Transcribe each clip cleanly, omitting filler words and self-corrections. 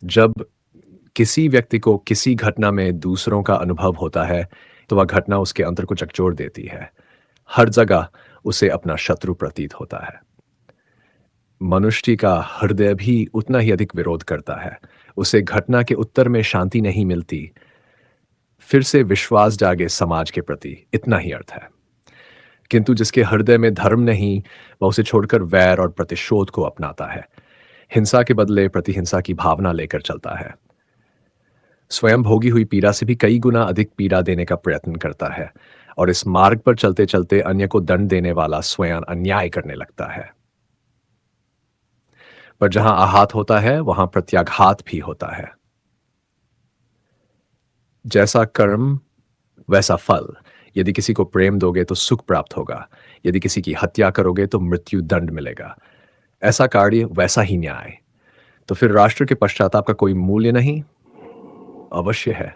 जब किसी व्यक्ति को किसी घटना में दूसरों का अनुभव होता है, तो वह घटना उसके अंतर को झकझोर देती है। हर जगह उसे अपना शत्रु प्रतीत होता है। मनुष्य का हृदय भी उतना ही अधिक विरोध करता है। उसे घटना के उत्तर में शांति नहीं मिलती, फिर से विश्वास जागे समाज के प्रति, इतना ही अर्थ है। किंतु जिसके हृदय में धर्म नहीं, वह उसे छोड़कर वैर और प्रतिशोध को अपनाता है। हिंसा के बदले प्रतिहिंसा की भावना लेकर चलता है। स्वयं भोगी हुई पीड़ा से भी कई गुना अधिक पीड़ा देने का प्रयत्न करता है, और इस मार्ग पर चलते चलते अन्य को दंड देने वाला स्वयं अन्याय करने लगता है। पर जहां आहत होता है वहां प्रत्याघात भी होता है। जैसा कर्म वैसा फल। यदि किसी को प्रेम दोगे तो सुख प्राप्त होगा, यदि किसी की हत्या करोगे तो मृत्यु दंड मिलेगा। ऐसा कार्य वैसा ही न्याय। तो फिर राष्ट्र के पश्चाताप का कोई मूल्य नहीं? अवश्य है।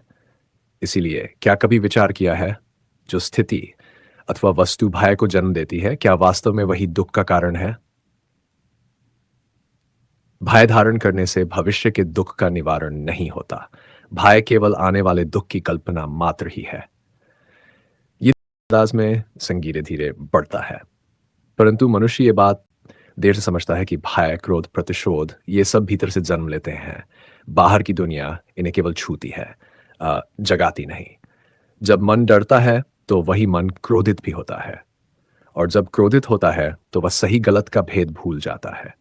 इसीलिए क्या कभी विचार किया है, जो स्थिति अथवा वस्तु भय को जन्म देती है, क्या वास्तव में वही दुख का कारण है? भय धारण करने से भविष्य के दुख का निवारण नहीं होता। भय केवल आने वाले दुख की कल्पना मात्र ही है। ये अंदाज में संगीत धीरे बढ़ता है, परंतु मनुष्य ये बात देर से समझता है कि भय, क्रोध, प्रतिशोध ये सब भीतर से जन्म लेते हैं। बाहर की दुनिया इन्हें केवल छूती है, जगाती नहीं। जब मन डरता है तो वही मन क्रोधित भी होता है, और जब क्रोधित होता है तो वह सही गलत का भेद भूल जाता है।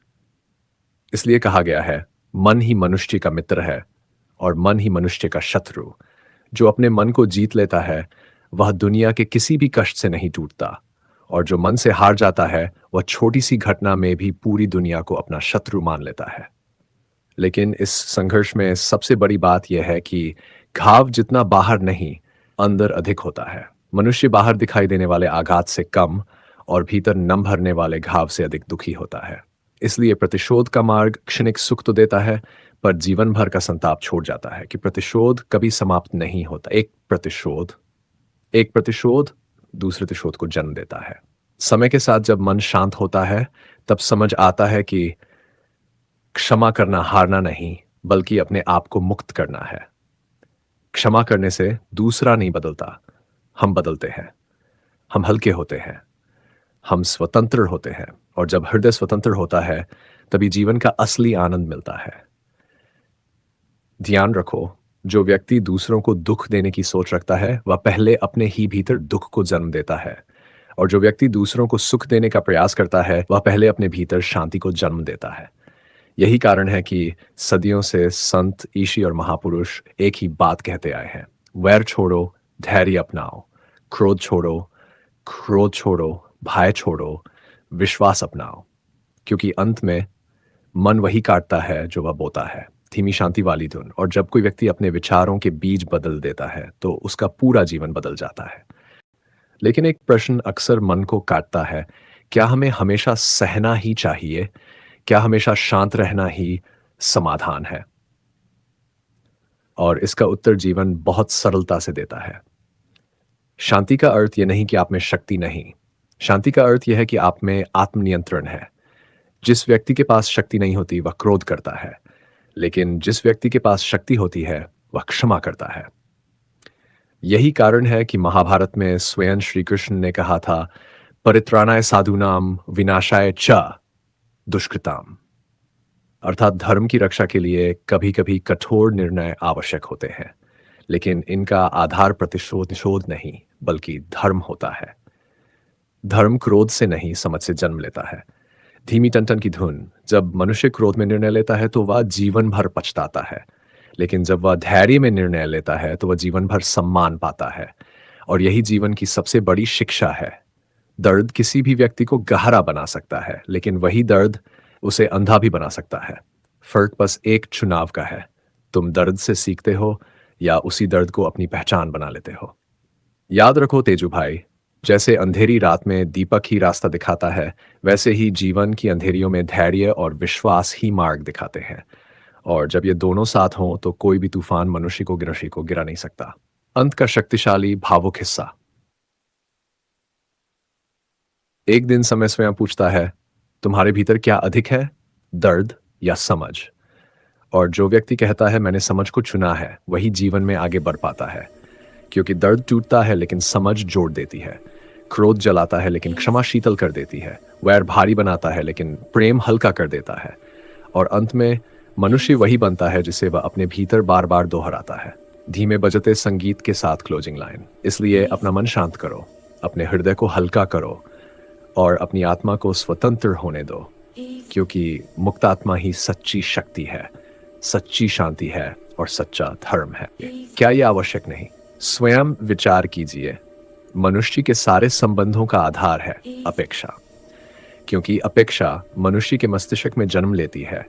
इसलिए कहा गया है, मन ही मनुष्य का मित्र है और मन ही मनुष्य का शत्रु। जो अपने मन को जीत लेता है वह दुनिया के किसी भी कष्ट से नहीं टूटता, और जो मन से हार जाता है वह छोटी सी घटना में भी पूरी दुनिया को अपना शत्रु मान लेता है। लेकिन इस संघर्ष में सबसे बड़ी बात यह है कि घाव जितना बाहर नहीं, अंदर अधिक होता है। मनुष्य बाहर दिखाई देने वाले आघात से कम और भीतर नम भरने वाले घाव से अधिक दुखी होता है। इसलिए प्रतिशोध का मार्ग क्षणिक सुख तो देता है, पर जीवन भर का संताप छोड़ जाता है कि प्रतिशोध कभी समाप्त नहीं होता। एक प्रतिशोध दूसरे प्रतिशोध को जन्म देता है। समय के साथ जब मन शांत होता है, तब समझ आता है कि क्षमा करना हारना नहीं, बल्कि अपने आप को मुक्त करना है। क्षमा करने से दूसरा नहीं बदलता, हम बदलते हैं। हम हल्के होते हैं, हम स्वतंत्र होते हैं, और जब हृदय स्वतंत्र होता है तभी जीवन का असली आनंद मिलता है। ध्यान रखो, जो व्यक्ति दूसरों को दुख देने की सोच रखता है वह पहले अपने ही भीतर दुख को जन्म देता है, और जो व्यक्ति दूसरों को सुख देने का प्रयास करता है वह पहले अपने भीतर शांति को जन्म देता है। यही कारण है कि सदियों से संत, ऋषि और महापुरुष एक ही बात कहते आए हैं, वैर छोड़ो, धैर्य अपनाओ। क्रोध छोड़ो, भय छोड़ो, विश्वास अपनाओ। क्योंकि अंत में मन वही काटता है जो वह बोता है। धीमी शांति वाली धुन। और जब कोई व्यक्ति अपने विचारों के बीज बदल देता है तो उसका पूरा जीवन बदल जाता है। लेकिन एक प्रश्न अक्सर मन को काटता है, क्या हमें हमेशा सहना ही चाहिए? क्या हमेशा शांत रहना ही समाधान है? और इसका उत्तर जीवन बहुत सरलता से देता है। शांति का अर्थ यह नहीं कि आप में शक्ति नहीं। शांति का अर्थ यह है कि आप में आत्मनियंत्रण है। जिस व्यक्ति के पास शक्ति नहीं होती वह क्रोध करता है, लेकिन जिस व्यक्ति के पास शक्ति होती है वह क्षमा करता है। यही कारण है कि महाभारत में स्वयं श्री कृष्ण ने कहा था, परित्राणाय साधूनाम विनाशाय च दुष्कृताम। अर्थात धर्म की रक्षा के लिए कभी कभी कठोर निर्णय आवश्यक होते हैं, लेकिन इनका आधार प्रतिशोध निषोध नहीं, बल्कि धर्म होता है। धर्म क्रोध से नहीं, समझ से जन्म लेता है। धीमी टन की धुन। जब मनुष्य क्रोध में निर्णय लेता है तो वह जीवन भर पछताता है, लेकिन जब वह धैर्य में निर्णय लेता है तो वह जीवन भर सम्मान पाता है। और यही जीवन की सबसे बड़ी शिक्षा है। दर्द किसी भी व्यक्ति को गहरा बना सकता है, लेकिन वही दर्द उसे अंधा भी बना सकता है। फर्क बस एक चुनाव का है, तुम दर्द से सीखते हो या उसी दर्द को अपनी पहचान बना लेते हो। याद रखो तेजू भाई, जैसे अंधेरी रात में दीपक ही रास्ता दिखाता है, वैसे ही जीवन की अंधेरियों में धैर्य और विश्वास ही मार्ग दिखाते हैं। और जब ये दोनों साथ हों तो कोई भी तूफान मनुष्य को गिरा नहीं सकता। अंत का शक्तिशाली भावुक हिस्सा। एक दिन समय स्वयं पूछता है, तुम्हारे भीतर क्या अधिक है, दर्द या समझ? और जो व्यक्ति कहता है मैंने समझ को चुना है, वही जीवन में आगे बढ़ पाता है। क्योंकि दर्द टूटता है लेकिन समझ जोड़ देती है। क्रोध जलाता है लेकिन क्षमा शीतल कर देती है। वैर भारी बनाता है लेकिन प्रेम हल्का कर देता है। और अंत में मनुष्य वही बनता है जिसे वह अपने भीतर बार बार दोहराता है। धीमे बजते संगीत के साथ क्लोजिंग लाइन। इसलिए अपना मन शांत करो, अपने हृदय को हल्का करो और अपनी आत्मा को स्वतंत्र होने दो, क्योंकि मुक्त आत्मा ही सच्ची शक्ति है, सच्ची शांति है और सच्चा धर्म है। क्या यह आवश्यक नहीं? स्वयं विचार कीजिए। मनुष्य के सारे संबंधों का आधार है अपेक्षा, क्योंकि अपेक्षा मनुष्य के मस्तिष्क में जन्म लेती है।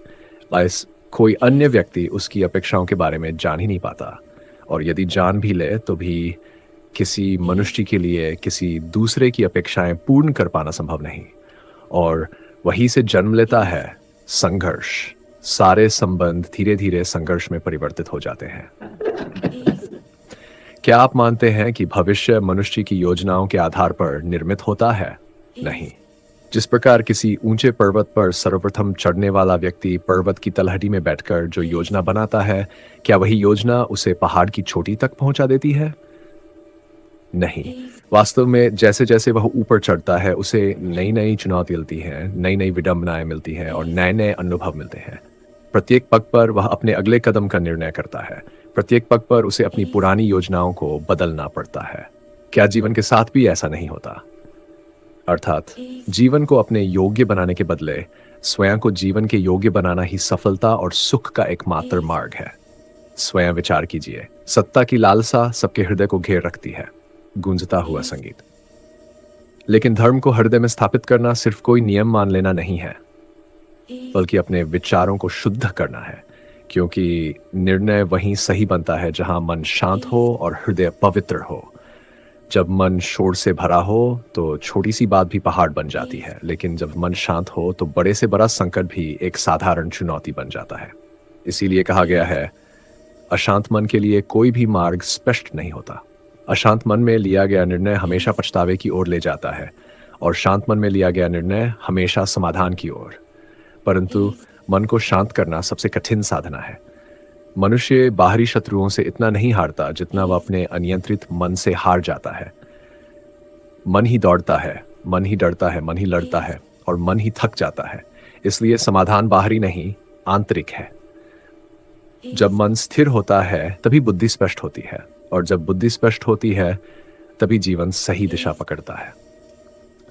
इस कोई अन्य व्यक्ति उसकी अपेक्षाओं के बारे में जान ही नहीं पाता, और यदि जान भी ले तो भी किसी मनुष्य के लिए किसी दूसरे की अपेक्षाएं पूर्ण कर पाना संभव नहीं। और वहीं से जन्म लेता है संघर्ष। सारे संबंध धीरे धीरे संघर्ष में परिवर्तित हो जाते हैं। क्या आप मानते हैं कि भविष्य मनुष्य की योजनाओं के आधार पर निर्मित होता है? नहीं। जिस प्रकार किसी ऊंचे पर्वत पर सर्वप्रथम चढ़ने वाला व्यक्ति पर्वत की तलहटी में बैठकर जो योजना बनाता है, क्या वही योजना उसे पहाड़ की चोटी तक पहुंचा देती है? नहीं। वास्तव में जैसे जैसे वह ऊपर चढ़ता है उसे नई नई चुनौती मिलती हैं, नई नई विडंबनाएं मिलती हैं और नए नए अनुभव मिलते हैं। प्रत्येक पग पर वह अपने अगले कदम का निर्णय करता है। प्रत्येक पग पर उसे अपनी पुरानी योजनाओं को बदलना पड़ता है। क्या जीवन के साथ भी ऐसा नहीं होता? अर्थात जीवन को अपने योग्य बनाने के बदले स्वयं को जीवन के योग्य बनाना ही सफलता और सुख का एकमात्र मार्ग है। स्वयं विचार कीजिए। सत्ता की लालसा सबके हृदय को घेर रखती है। गूंजता हुआ संगीत। लेकिन धर्म को हृदय में स्थापित करना सिर्फ कोई नियम मान लेना नहीं है, बल्कि अपने विचारों को शुद्ध करना है, क्योंकि निर्णय वहीं सही बनता है जहां मन शांत हो और हृदय पवित्र हो। जब मन शोर से भरा हो तो छोटी सी बात भी पहाड़ बन जाती है, लेकिन जब मन शांत हो तो बड़े से बड़ा संकट भी एक साधारण चुनौती बन जाता है। इसीलिए कहा गया है, अशांत मन के लिए कोई भी मार्ग स्पष्ट नहीं होता। अशांत मन में लिया गया निर्णय हमेशा पछतावे की ओर ले जाता है, और शांत मन में लिया गया निर्णय हमेशा समाधान की ओर। परंतु मन को शांत करना सबसे कठिन साधना है। मनुष्य बाहरी शत्रुओं से इतना नहीं हारता जितना वह अपने अनियंत्रित मन से हार जाता है। मन ही दौड़ता है, मन ही डरता है, मन ही लड़ता है और मन ही थक जाता है। इसलिए समाधान बाहरी नहीं, आंतरिक है। जब मन स्थिर होता है तभी बुद्धि स्पष्ट होती है, और जब बुद्धि स्पष्ट होती है तभी जीवन सही दिशा पकड़ता है।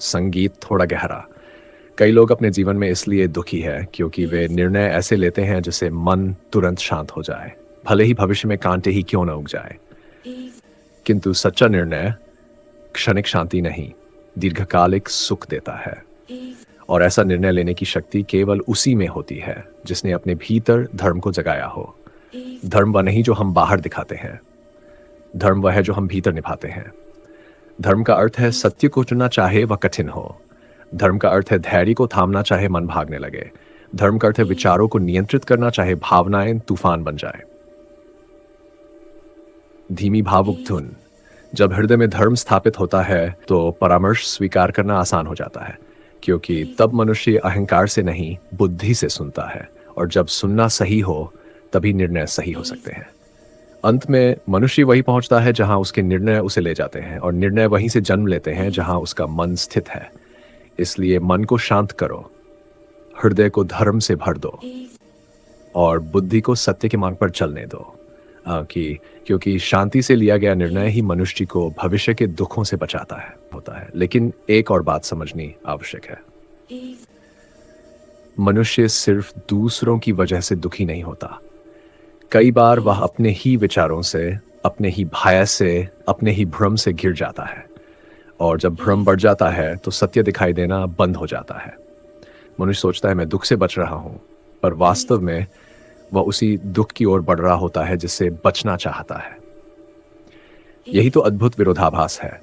संगीत थोड़ा गहरा। कई लोग अपने जीवन में इसलिए दुखी है क्योंकि वे निर्णय ऐसे लेते हैं जिससे मन तुरंत शांत हो जाए, भले ही भविष्य में कांटे ही क्यों न उग जाए। किंतु सच्चा निर्णय क्षणिक शांति नहीं, दीर्घकालिक सुख देता है। और ऐसा निर्णय लेने की शक्ति केवल उसी में होती है जिसने अपने भीतर धर्म को जगाया हो। धर्म वह नहीं जो हम बाहर दिखाते हैं, धर्म वह है जो हम भीतर निभाते हैं। धर्म का अर्थ है सत्य को चुनना चाहे वह कठिन हो। धर्म का अर्थ है धैर्य को थामना चाहे मन भागने लगे। धर्म का अर्थ है विचारों को नियंत्रित करना चाहे भावनाएं तूफान बन जाए। धीमी भावुक धुन। जब हृदय में धर्म स्थापित होता है तो परामर्श स्वीकार करना आसान हो जाता है, क्योंकि तब मनुष्य अहंकार से नहीं बुद्धि से सुनता है, और जब सुनना सही हो तभी निर्णय सही हो सकते हैं। अंत में मनुष्य वही पहुंचता है जहां उसके निर्णय उसे ले जाते हैं, और निर्णय वहीं से जन्म लेते हैं जहां उसका मन स्थित है। इसलिए मन को शांत करो, हृदय को धर्म से भर दो और बुद्धि को सत्य के मार्ग पर चलने दो, क्योंकि शांति से लिया गया निर्णय ही मनुष्य को भविष्य के दुखों से बचाता है होता है। लेकिन एक और बात समझनी आवश्यक है, मनुष्य सिर्फ दूसरों की वजह से दुखी नहीं होता। कई बार वह अपने ही विचारों से, अपने ही भय से, अपने ही भ्रम से घिर जाता है, और जब भ्रम बढ़ जाता है तो सत्य दिखाई देना बंद हो जाता है। मनुष्य सोचता है मैं दुख से बच रहा हूं, पर वास्तव में वह उसी दुख की ओर बढ़ रहा होता है जिससे बचना चाहता है। यही तो अद्भुत विरोधाभास है।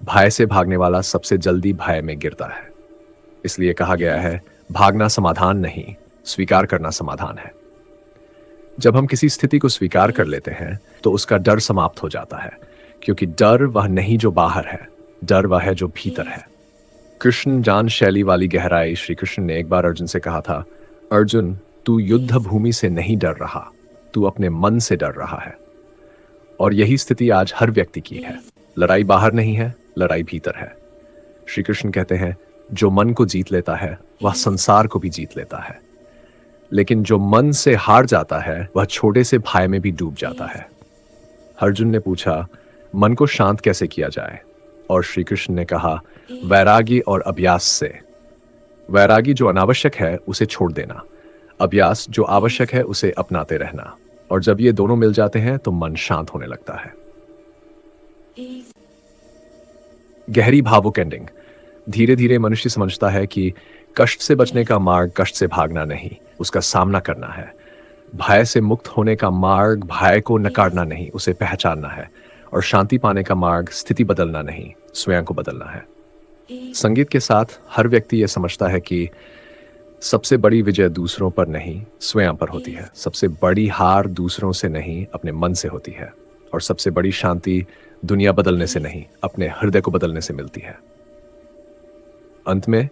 भय से भागने वाला सबसे जल्दी भय में गिरता है। इसलिए कहा गया है, भागना समाधान नहीं, स्वीकार करना समाधान है। जब हम किसी स्थिति को स्वीकार कर लेते हैं तो उसका डर समाप्त हो जाता है, क्योंकि डर वह नहीं जो बाहर है, डर वह है जो भीतर है। कृष्ण जान शैली वाली गहराई। श्री कृष्ण ने एक बार अर्जुन से कहा था, अर्जुन तू युद्ध भूमि से नहीं डर रहा, तू अपने मन से डर रहा है। और यही स्थिति आज हर व्यक्ति की है। लड़ाई बाहर नहीं है, लड़ाई भीतर है। श्री कृष्ण कहते हैं, जो मन को जीत लेता है वह संसार को भी जीत लेता है, लेकिन जो मन से हार जाता है वह छोटे से भय में भी डूब जाता है। अर्जुन ने पूछा, मन को शांत कैसे किया जाए? और श्री कृष्ण ने कहा, वैरागी और अभ्यास से। वैरागी जो अनावश्यक है उसे छोड़ देना, अभ्यास जो आवश्यक है उसे अपनाते रहना। और जब ये दोनों मिल जाते हैं तो मन शांत होने लगता है। गहरी भावुक एंडिंग। धीरे धीरे मनुष्य समझता है कि कष्ट से बचने का मार्ग कष्ट से भागना नहीं, उसका सामना करना है। भय से मुक्त होने का मार्ग भय को नकारना नहीं, उसे पहचानना है। और शांति पाने का मार्ग स्थिति बदलना नहीं, स्वयं को बदलना है। संगीत के साथ हर व्यक्ति यह समझता है कि सबसे बड़ी विजय दूसरों पर नहीं, स्वयं पर होती है। सबसे बड़ी हार दूसरों से नहीं, अपने मन से होती है। और सबसे बड़ी शांति दुनिया बदलने से नहीं, अपने हृदय को बदलने से मिलती है। अंत में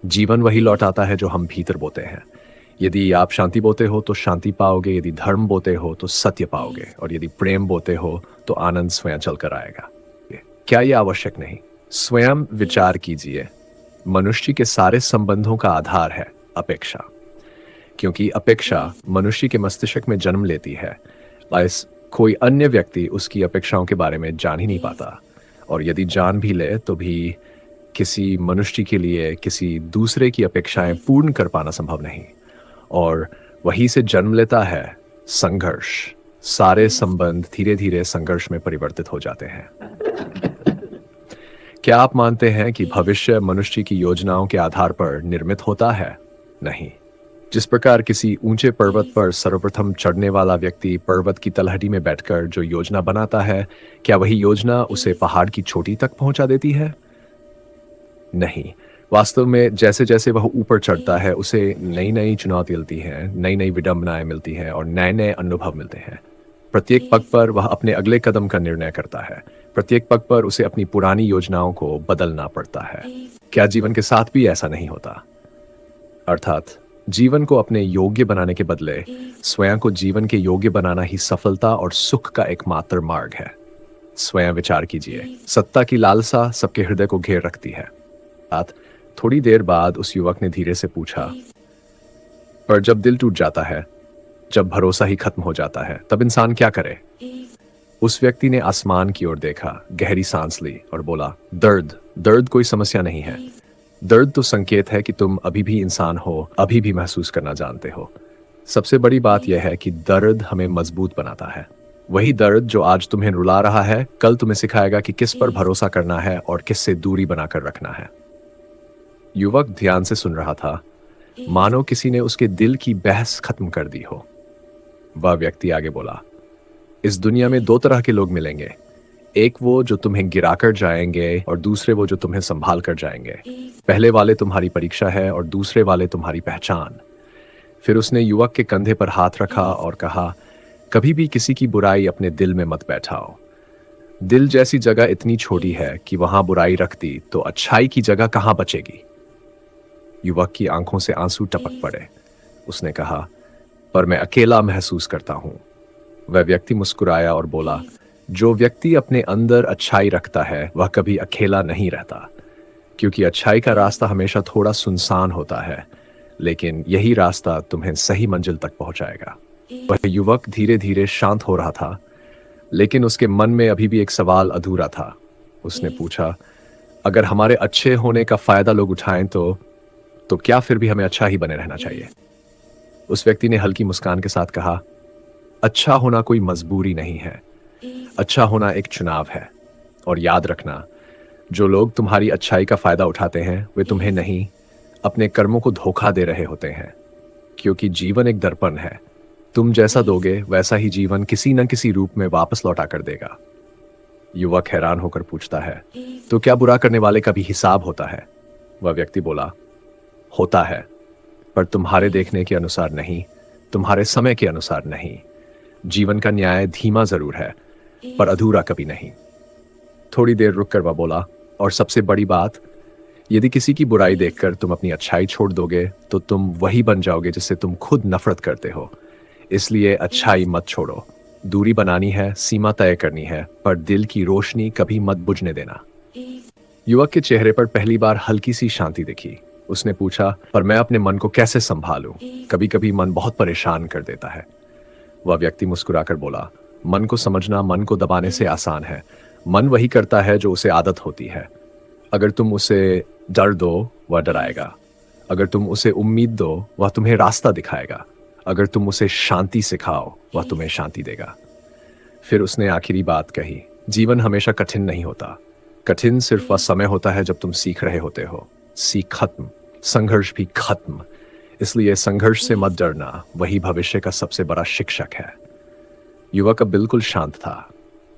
जीवन वही लौट आता है जो हम भीतर बोते हैं। यदि आप शांति बोते हो तो शांति पाओगे, यदि धर्म बोते हो तो सत्य पाओगे, और यदि प्रेम बोते हो तो आनंद स्वयं चलकर आएगा। क्या यह आवश्यक नहीं? स्वयं विचार कीजिए। मनुष्य के सारे संबंधों का आधार है अपेक्षा, क्योंकि अपेक्षा मनुष्य के मस्तिष्क में जन्म लेती है। बस कोई अन्य व्यक्ति उसकी अपेक्षाओं के बारे में जान ही नहीं पाता, और यदि जान भी ले तो भी किसी मनुष्य के लिए किसी दूसरे की अपेक्षाएं पूर्ण कर पाना संभव नहीं। और वहीं से जन्म लेता है संघर्ष। सारे संबंध धीरे धीरे संघर्ष में परिवर्तित हो जाते हैं। क्या आप मानते हैं कि भविष्य मनुष्य की योजनाओं के आधार पर निर्मित होता है? नहीं। जिस प्रकार किसी ऊंचे पर्वत पर सर्वप्रथम चढ़ने वाला व्यक्ति पर्वत की तलहटी में बैठकर जो योजना बनाता है, क्या वही योजना उसे पहाड़ की चोटी तक पहुंचा देती है? नहीं। वास्तव में जैसे जैसे वह ऊपर चढ़ता है उसे नई नई चुनौती मिलती हैं, नई नई विडंबनाएं मिलती हैं और नए नए अनुभव मिलते हैं। प्रत्येक पग पर वह अपने अगले कदम का निर्णय करता है। प्रत्येक पग पर उसे अपनी पुरानी योजनाओं को बदलना पड़ता है। क्या जीवन के साथ भी ऐसा नहीं होता? अर्थात जीवन को अपने योग्य बनाने के बदले स्वयं को जीवन के योग्य बनाना ही सफलता और सुख का एकमात्र मार्ग है। स्वयं विचार कीजिए। सत्ता की लालसा सबके हृदय को घेर रखती है। थोड़ी देर बाद उस युवक ने धीरे से पूछा, पर जब दिल टूट जाता है, जब भरोसा ही खत्म हो जाता है, तब इंसान क्या करे? उस व्यक्ति ने आसमान की ओर देखा, गहरी सांस ली और बोला, दर्द। दर्द कोई समस्या नहीं है। दर्द तो संकेत है कि तुम अभी भी इंसान हो, अभी भी महसूस करना जानते हो। सबसे बड़ी बात यह है कि दर्द हमें मजबूत बनाता है। वही दर्द जो आज तुम्हें रुला रहा है, कल तुम्हें सिखाएगा कि किस पर भरोसा करना है और किस से दूरी बनाकर रखना है। युवक ध्यान से सुन रहा था, मानो किसी ने उसके दिल की बहस खत्म कर दी हो। वह व्यक्ति आगे बोला, इस दुनिया में दो तरह के लोग मिलेंगे, एक वो जो तुम्हें गिराकर जाएंगे और दूसरे वो जो तुम्हें संभाल कर जाएंगे। पहले वाले तुम्हारी परीक्षा है और दूसरे वाले तुम्हारी पहचान। फिर उसने युवक के कंधे पर हाथ रखा और कहा, कभी भी किसी की बुराई अपने दिल में मत बैठाओ। दिल जैसी जगह इतनी छोटी है कि वहां बुराई रखती तो अच्छाई की जगह कहां बचेगी। युवक की आंखों से आंसू टपक पड़े। उसने कहा, पर मैं अकेला महसूस करता हूं। वह व्यक्ति मुस्कुराया और बोला, जो व्यक्ति अपने अंदर अच्छाई रखता है वह कभी अकेला नहीं रहता, क्योंकि अच्छाई का रास्ता हमेशा थोड़ा सुनसान होता है, लेकिन यही रास्ता तुम्हें सही मंजिल तक पहुंचाएगा। वह युवक धीरे धीरे शांत हो रहा था, लेकिन उसके मन में अभी भी एक सवाल अधूरा था। उसने पूछा, अगर हमारे अच्छे होने का फायदा लोग उठाएं तो क्या फिर भी हमें अच्छा ही बने रहना चाहिए? उस व्यक्ति ने हल्की मुस्कान के साथ कहा, अच्छा होना कोई मजबूरी नहीं है, अच्छा होना एक चुनाव है। और याद रखना, जो लोग तुम्हारी अच्छाई का फायदा उठाते हैं वे तुम्हें नहीं, अपने कर्मों को धोखा दे रहे होते हैं, क्योंकि जीवन एक दर्पण है। तुम जैसा दोगे वैसा ही जीवन किसी न किसी रूप में वापस लौटा कर देगा। युवक हैरान होकर पूछता है, तो क्या बुरा करने वाले का भी हिसाब होता है? वह व्यक्ति बोला, होता है, पर तुम्हारे देखने के अनुसार नहीं, तुम्हारे समय के अनुसार नहीं। जीवन का न्याय धीमा जरूर है, पर अधूरा कभी नहीं। थोड़ी देर रुककर वह बोला, और सबसे बड़ी बात, यदि किसी की बुराई देखकर तुम अपनी अच्छाई छोड़ दोगे तो तुम वही बन जाओगे जिससे तुम खुद नफरत करते हो। इसलिए अच्छाई मत छोड़ो। दूरी बनानी है, सीमा तय करनी है, पर दिल की रोशनी कभी मत बुझने देना। युवक के चेहरे पर पहली बार हल्की सी शांति दिखी। उसने पूछा, पर मैं अपने मन को कैसे संभालूं? कभी कभी मन बहुत परेशान कर देता है। वह व्यक्ति मुस्कुराकर बोला, मन को समझना मन को दबाने से आसान है। मन वही करता है जो उसे आदत होती है। अगर तुम उसे डर दो, वह डराएगा। अगर तुम उसे उम्मीद दो, वह तुम्हें रास्ता दिखाएगा। अगर तुम उसे शांति सिखाओ, वह तुम्हें शांति देगा। फिर उसने आखिरी बात कही, जीवन हमेशा कठिन नहीं होता। कठिन सिर्फ वह समय होता है जब तुम सीख रहे होते हो। सीख खत्म, संघर्ष भी खत्म। इसलिए संघर्ष से मत डरना, वही भविष्य का सबसे बड़ा शिक्षक है। युवक अब बिल्कुल शांत था,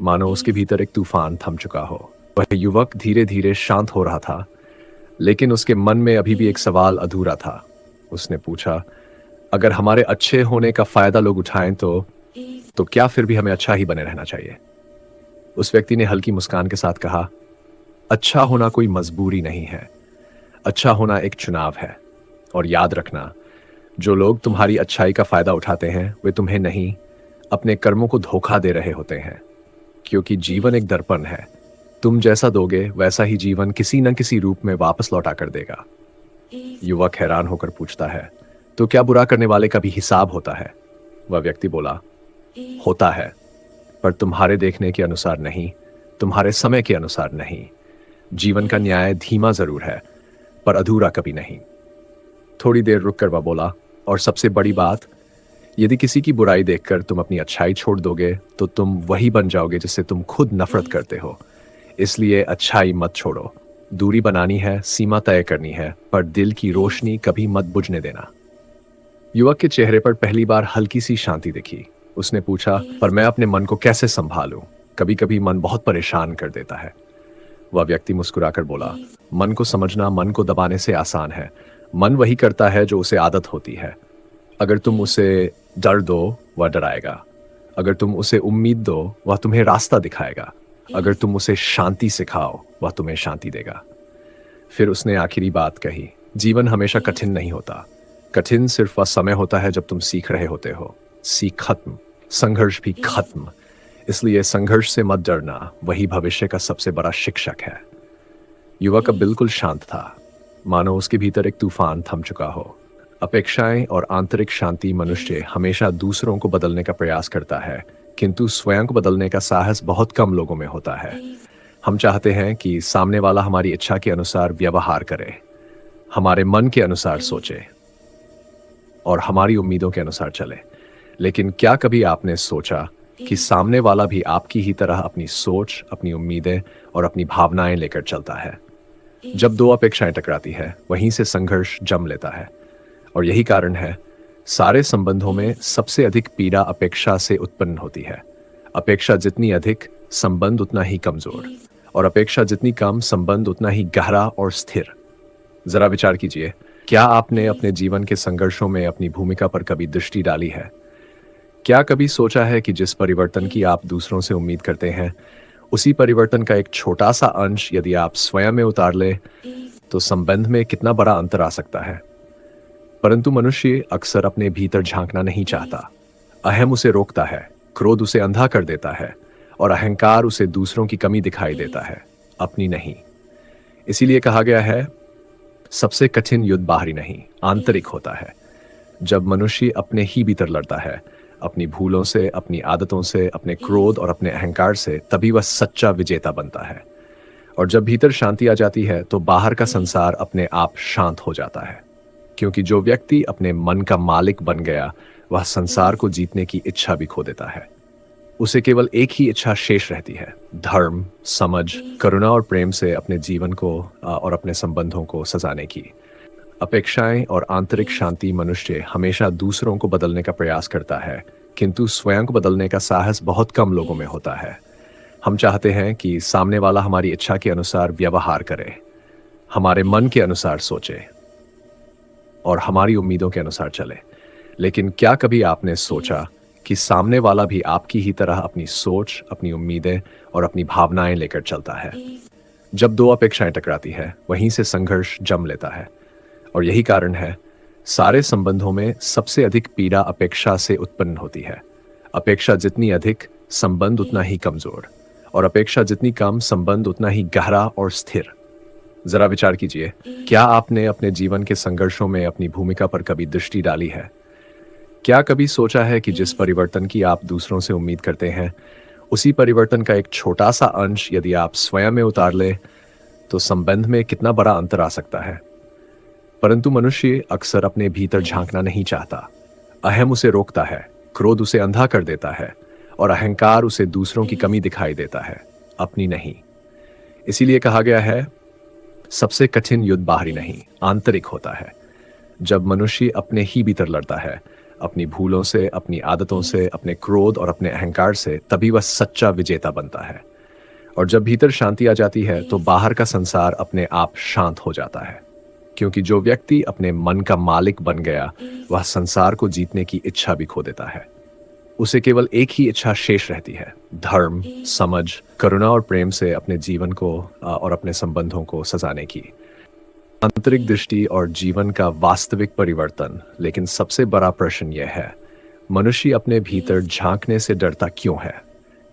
मानो उसके भीतर एक तूफान थम चुका हो। वह युवक धीरे धीरे शांत हो रहा था, लेकिन उसके मन में अभी भी एक सवाल अधूरा था। उसने पूछा, अगर हमारे अच्छे होने का फायदा लोग उठाएं तो क्या फिर भी हमें अच्छा ही बने रहना चाहिए? उस व्यक्ति ने हल्की मुस्कान के साथ कहा, अच्छा होना कोई मजबूरी नहीं है। अच्छा होना एक चुनाव है। और याद रखना, जो लोग तुम्हारी अच्छाई का फायदा उठाते हैं वे तुम्हें नहीं, अपने कर्मों को धोखा दे रहे होते हैं। क्योंकि जीवन एक दर्पण है। तुम जैसा दोगे वैसा ही जीवन किसी न किसी रूप में वापस लौटा कर देगा। युवक हैरान होकर पूछता है, तो क्या बुरा करने वाले का भी हिसाब होता है? वह व्यक्ति बोला, होता है, पर तुम्हारे देखने के अनुसार नहीं, तुम्हारे समय के अनुसार नहीं। जीवन का न्याय धीमा जरूर है, पर अधूरा कभी नहीं। थोड़ी देर रुककर वह बोला, और सबसे बड़ी बात, यदि किसी की बुराई देखकर तुम अपनी अच्छाई छोड़ दोगे तो तुम वही बन जाओगे जिससे तुम खुद नफरत करते हो। इसलिए अच्छाई मत छोड़ो। दूरी बनानी है, सीमा तय करनी है, पर दिल की रोशनी कभी मत बुझने देना। युवक के चेहरे पर पहली बार हल्की सी शांति दिखी। उसने पूछा, पर मैं अपने मन को कैसे संभालूं? कभी कभी मन बहुत परेशान कर देता है। वह व्यक्ति मुस्कुराकर बोला, मन को समझना मन को दबाने से आसान है। मन वही करता है जो उसे आदत होती है। अगर तुम उसे डर दो, वह डराएगा। अगर तुम उसे उम्मीद दो, वह तुम्हें रास्ता दिखाएगा। अगर तुम उसे शांति सिखाओ, वह तुम्हें शांति देगा। फिर उसने आखिरी बात कही, जीवन हमेशा कठिन नहीं होता। कठिन सिर्फ वह समय होता है जब तुम सीख रहे होते हो। सीख खत्म, संघर्ष भी खत्म। इसलिए संघर्ष से मत डरना, वही भविष्य का सबसे बड़ा शिक्षक है। युवक अब बिल्कुल शांत था, मानो उसके भीतर एक तूफान थम चुका हो। अपेक्षाएं और आंतरिक शांति मनुष्य हमेशा दूसरों को बदलने का प्रयास करता है, किंतु स्वयं को बदलने का साहस बहुत कम लोगों में होता है। हम चाहते हैं कि सामने वाला हमारी इच्छा के अनुसार व्यवहार करे, हमारे मन के अनुसार सोचे और हमारी उम्मीदों के अनुसार चले। लेकिन क्या कभी आपने सोचा कि सामने वाला भी आपकी ही तरह अपनी सोच, अपनी उम्मीदें और अपनी भावनाएं लेकर चलता है? जब दो अपेक्षाएं टकराती है, वहीं से संघर्ष जन्म लेता है। और यही कारण है, सारे संबंधों में सबसे अधिक पीड़ा अपेक्षा से उत्पन्न होती है। अपेक्षा जितनी अधिक, संबंध उतना ही कमजोर, और अपेक्षा जितनी कम, संबंध उतना ही गहरा और स्थिर। जरा विचार कीजिए, क्या आपने अपने जीवन के संघर्षों में अपनी भूमिका पर कभी दृष्टि डाली है? क्या कभी सोचा है कि जिस परिवर्तन की आप दूसरों से उम्मीद करते हैं, उसी परिवर्तन का एक छोटा सा अंश यदि आप स्वयं में उतार ले तो संबंध में कितना बड़ा अंतर आ सकता है? परंतु मनुष्य अक्सर अपने भीतर झांकना नहीं चाहता। अहम उसे रोकता है, क्रोध उसे अंधा कर देता है, और अहंकार उसे दूसरों की कमी दिखाई देता है, अपनी नहीं। इसीलिए कहा गया है, सबसे कठिन युद्ध बाहरी नहीं, आंतरिक होता है। जब मनुष्य अपने ही भीतर लड़ता है, अपनी भूलों से, अपनी आदतों से, अपने क्रोध और अपने अहंकार से, तभी वह सच्चा विजेता बनता है। और जब भीतर शांति आ जाती है तो बाहर का संसार अपने आप शांत हो जाता है। क्योंकि जो व्यक्ति अपने मन का मालिक बन गया, वह संसार को जीतने की इच्छा भी खो देता है। उसे केवल एक ही इच्छा शेष रहती है, धर्म, समझ, करुणा और प्रेम से अपने जीवन को और अपने संबंधों को सजाने की। अपेक्षाएं और आंतरिक शांति मनुष्य हमेशा दूसरों को बदलने का प्रयास करता है, किंतु स्वयं को बदलने का साहस बहुत कम लोगों में होता है। हम चाहते हैं कि सामने वाला हमारी इच्छा के अनुसार व्यवहार करे, हमारे मन के अनुसार सोचे और हमारी उम्मीदों के अनुसार चले। लेकिन क्या कभी आपने सोचा कि सामने वाला भी आपकी ही तरह अपनी सोच, अपनी उम्मीदें और अपनी भावनाएं लेकर चलता है? जब दो अपेक्षाएं टकराती है वहीं से संघर्ष जन्म लेता है। और यही कारण है सारे संबंधों में सबसे अधिक पीड़ा अपेक्षा से उत्पन्न होती है। अपेक्षा जितनी अधिक, संबंध उतना ही कमजोर, और अपेक्षा जितनी कम, संबंध उतना ही गहरा और स्थिर। जरा विचार कीजिए, क्या आपने अपने जीवन के संघर्षों में अपनी भूमिका पर कभी दृष्टि डाली है? क्या कभी सोचा है कि जिस परिवर्तन की आप दूसरों से उम्मीद करते हैं, उसी परिवर्तन का एक छोटा सा अंश यदि आप स्वयं में उतार ले तो संबंध में कितना बड़ा अंतर आ सकता है? परंतु मनुष्य अक्सर अपने भीतर झांकना नहीं चाहता। अहम उसे रोकता है, क्रोध उसे अंधा कर देता है, और अहंकार उसे दूसरों की कमी दिखाई देता है, अपनी नहीं। इसीलिए कहा गया है, सबसे कठिन युद्ध बाहरी नहीं, आंतरिक होता है। जब मनुष्य अपने ही भीतर लड़ता है, अपनी भूलों से, अपनी आदतों से, अपने क्रोध और अपने अहंकार से, तभी वह सच्चा विजेता बनता है। और जब भीतर शांति आ जाती है तो बाहर का संसार अपने आप शांत हो जाता है। क्योंकि जो व्यक्ति अपने मन का मालिक बन गया, वह संसार को जीतने की इच्छा भी खो देता है। उसे केवल एक ही इच्छा शेष रहती है, धर्म, समझ, करुणा और प्रेम से अपने जीवन को और अपने संबंधों को सजाने की। आंतरिक दृष्टि और जीवन का वास्तविक परिवर्तन। लेकिन सबसे बड़ा प्रश्न यह है, मनुष्य अपने भीतर झांकने से डरता क्यों है?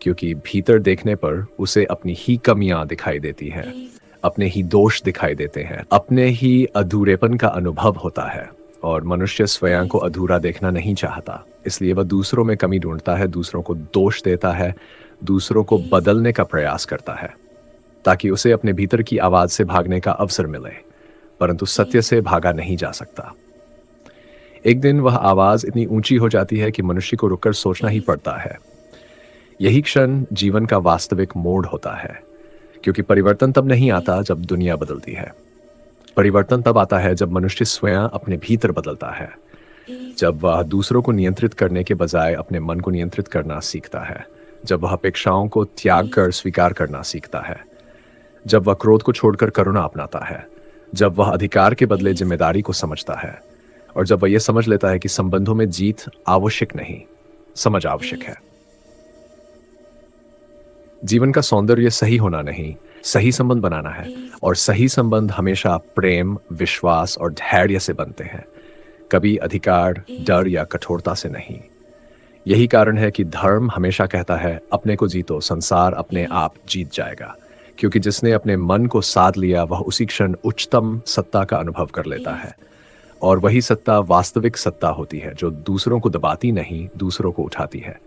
क्योंकि भीतर देखने पर उसे अपनी ही कमियां दिखाई देती हैं, अपने ही दोष दिखाई देते हैं, अपने ही अधूरेपन का अनुभव होता है। और मनुष्य स्वयं को अधूरा देखना नहीं चाहता, इसलिए वह दूसरों में कमी ढूंढता है, दूसरों को दोष देता है, दूसरों को बदलने का प्रयास करता है, ताकि उसे अपने भीतर की आवाज से भागने का अवसर मिले। परंतु सत्य से भागा नहीं जा सकता। एक दिन वह आवाज इतनी ऊंची हो जाती है कि मनुष्य को रुककर सोचना ही पड़ता है। यही क्षण जीवन का वास्तविक मोड़ होता है, क्योंकि परिवर्तन तब नहीं आता जब दुनिया बदलती है। परिवर्तन तब आता है जब मनुष्य स्वयं अपने भीतर बदलता है, जब वह दूसरों को नियंत्रित करने के बजाय अपने मन को नियंत्रित करना सीखता है, जब वह अपेक्षाओं को त्याग कर स्वीकार करना सीखता है, जब वह क्रोध को छोड़कर करुणा अपनाता है, जब वह अधिकार के बदले जिम्मेदारी को समझता है, और जब वह यह समझ लेता है कि संबंधों में जीत आवश्यक नहीं, समझ आवश्यक है। जीवन का सौंदर्य सही होना नहीं, सही संबंध बनाना है, और सही संबंध हमेशा प्रेम, विश्वास और धैर्य से बनते हैं, कभी अधिकार, डर या कठोरता से नहीं। यही कारण है कि धर्म हमेशा कहता है, अपने को जीतो, संसार अपने आप जीत जाएगा। क्योंकि जिसने अपने मन को साध लिया वह उसी क्षण उच्चतम सत्ता का अनुभव कर लेता है, और वही सत्ता वास्तविक सत्ता होती है, जो दूसरों को दबाती नहीं, दूसरों को उठाती है,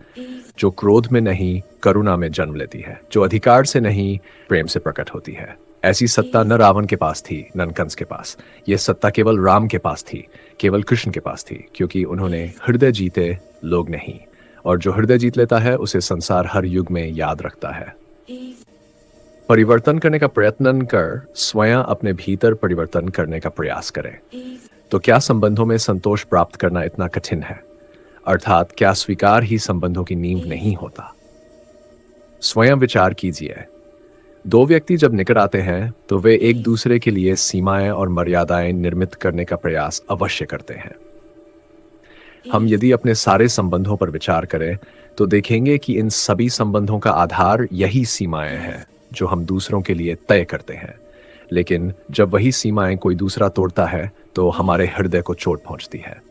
जो क्रोध में नहीं, करुणा में जन्म लेती है, जो अधिकार से नहीं, प्रेम से प्रकट होती है। ऐसी सत्ता न रावण के पास थी, न कंस के पास। यह सत्ता केवल राम के पास थी, केवल कृष्ण के पास थी, क्योंकि उन्होंने हृदय जीते, लोग नहीं। और जो हृदय जीत लेता है उसे संसार हर युग में याद रखता है। परिवर्तन करने का प्रयत्न न कर स्वयं अपने भीतर परिवर्तन करने का प्रयास करें। तो क्या संबंधों में संतोष प्राप्त करना इतना कठिन है? अर्थात क्या स्वीकार ही संबंधों की नींव नहीं होता? स्वयं विचार कीजिए। दो व्यक्ति जब निकट आते हैं तो वे एक दूसरे के लिए सीमाएं और मर्यादाएं निर्मित करने का प्रयास अवश्य करते हैं। हम यदि अपने सारे संबंधों पर विचार करें तो देखेंगे कि इन सभी संबंधों का आधार यही सीमाएं हैं जो हम दूसरों के लिए तय करते हैं। लेकिन जब वही सीमाएं कोई दूसरा तोड़ता है तो हमारे हृदय को चोट पहुंचती है।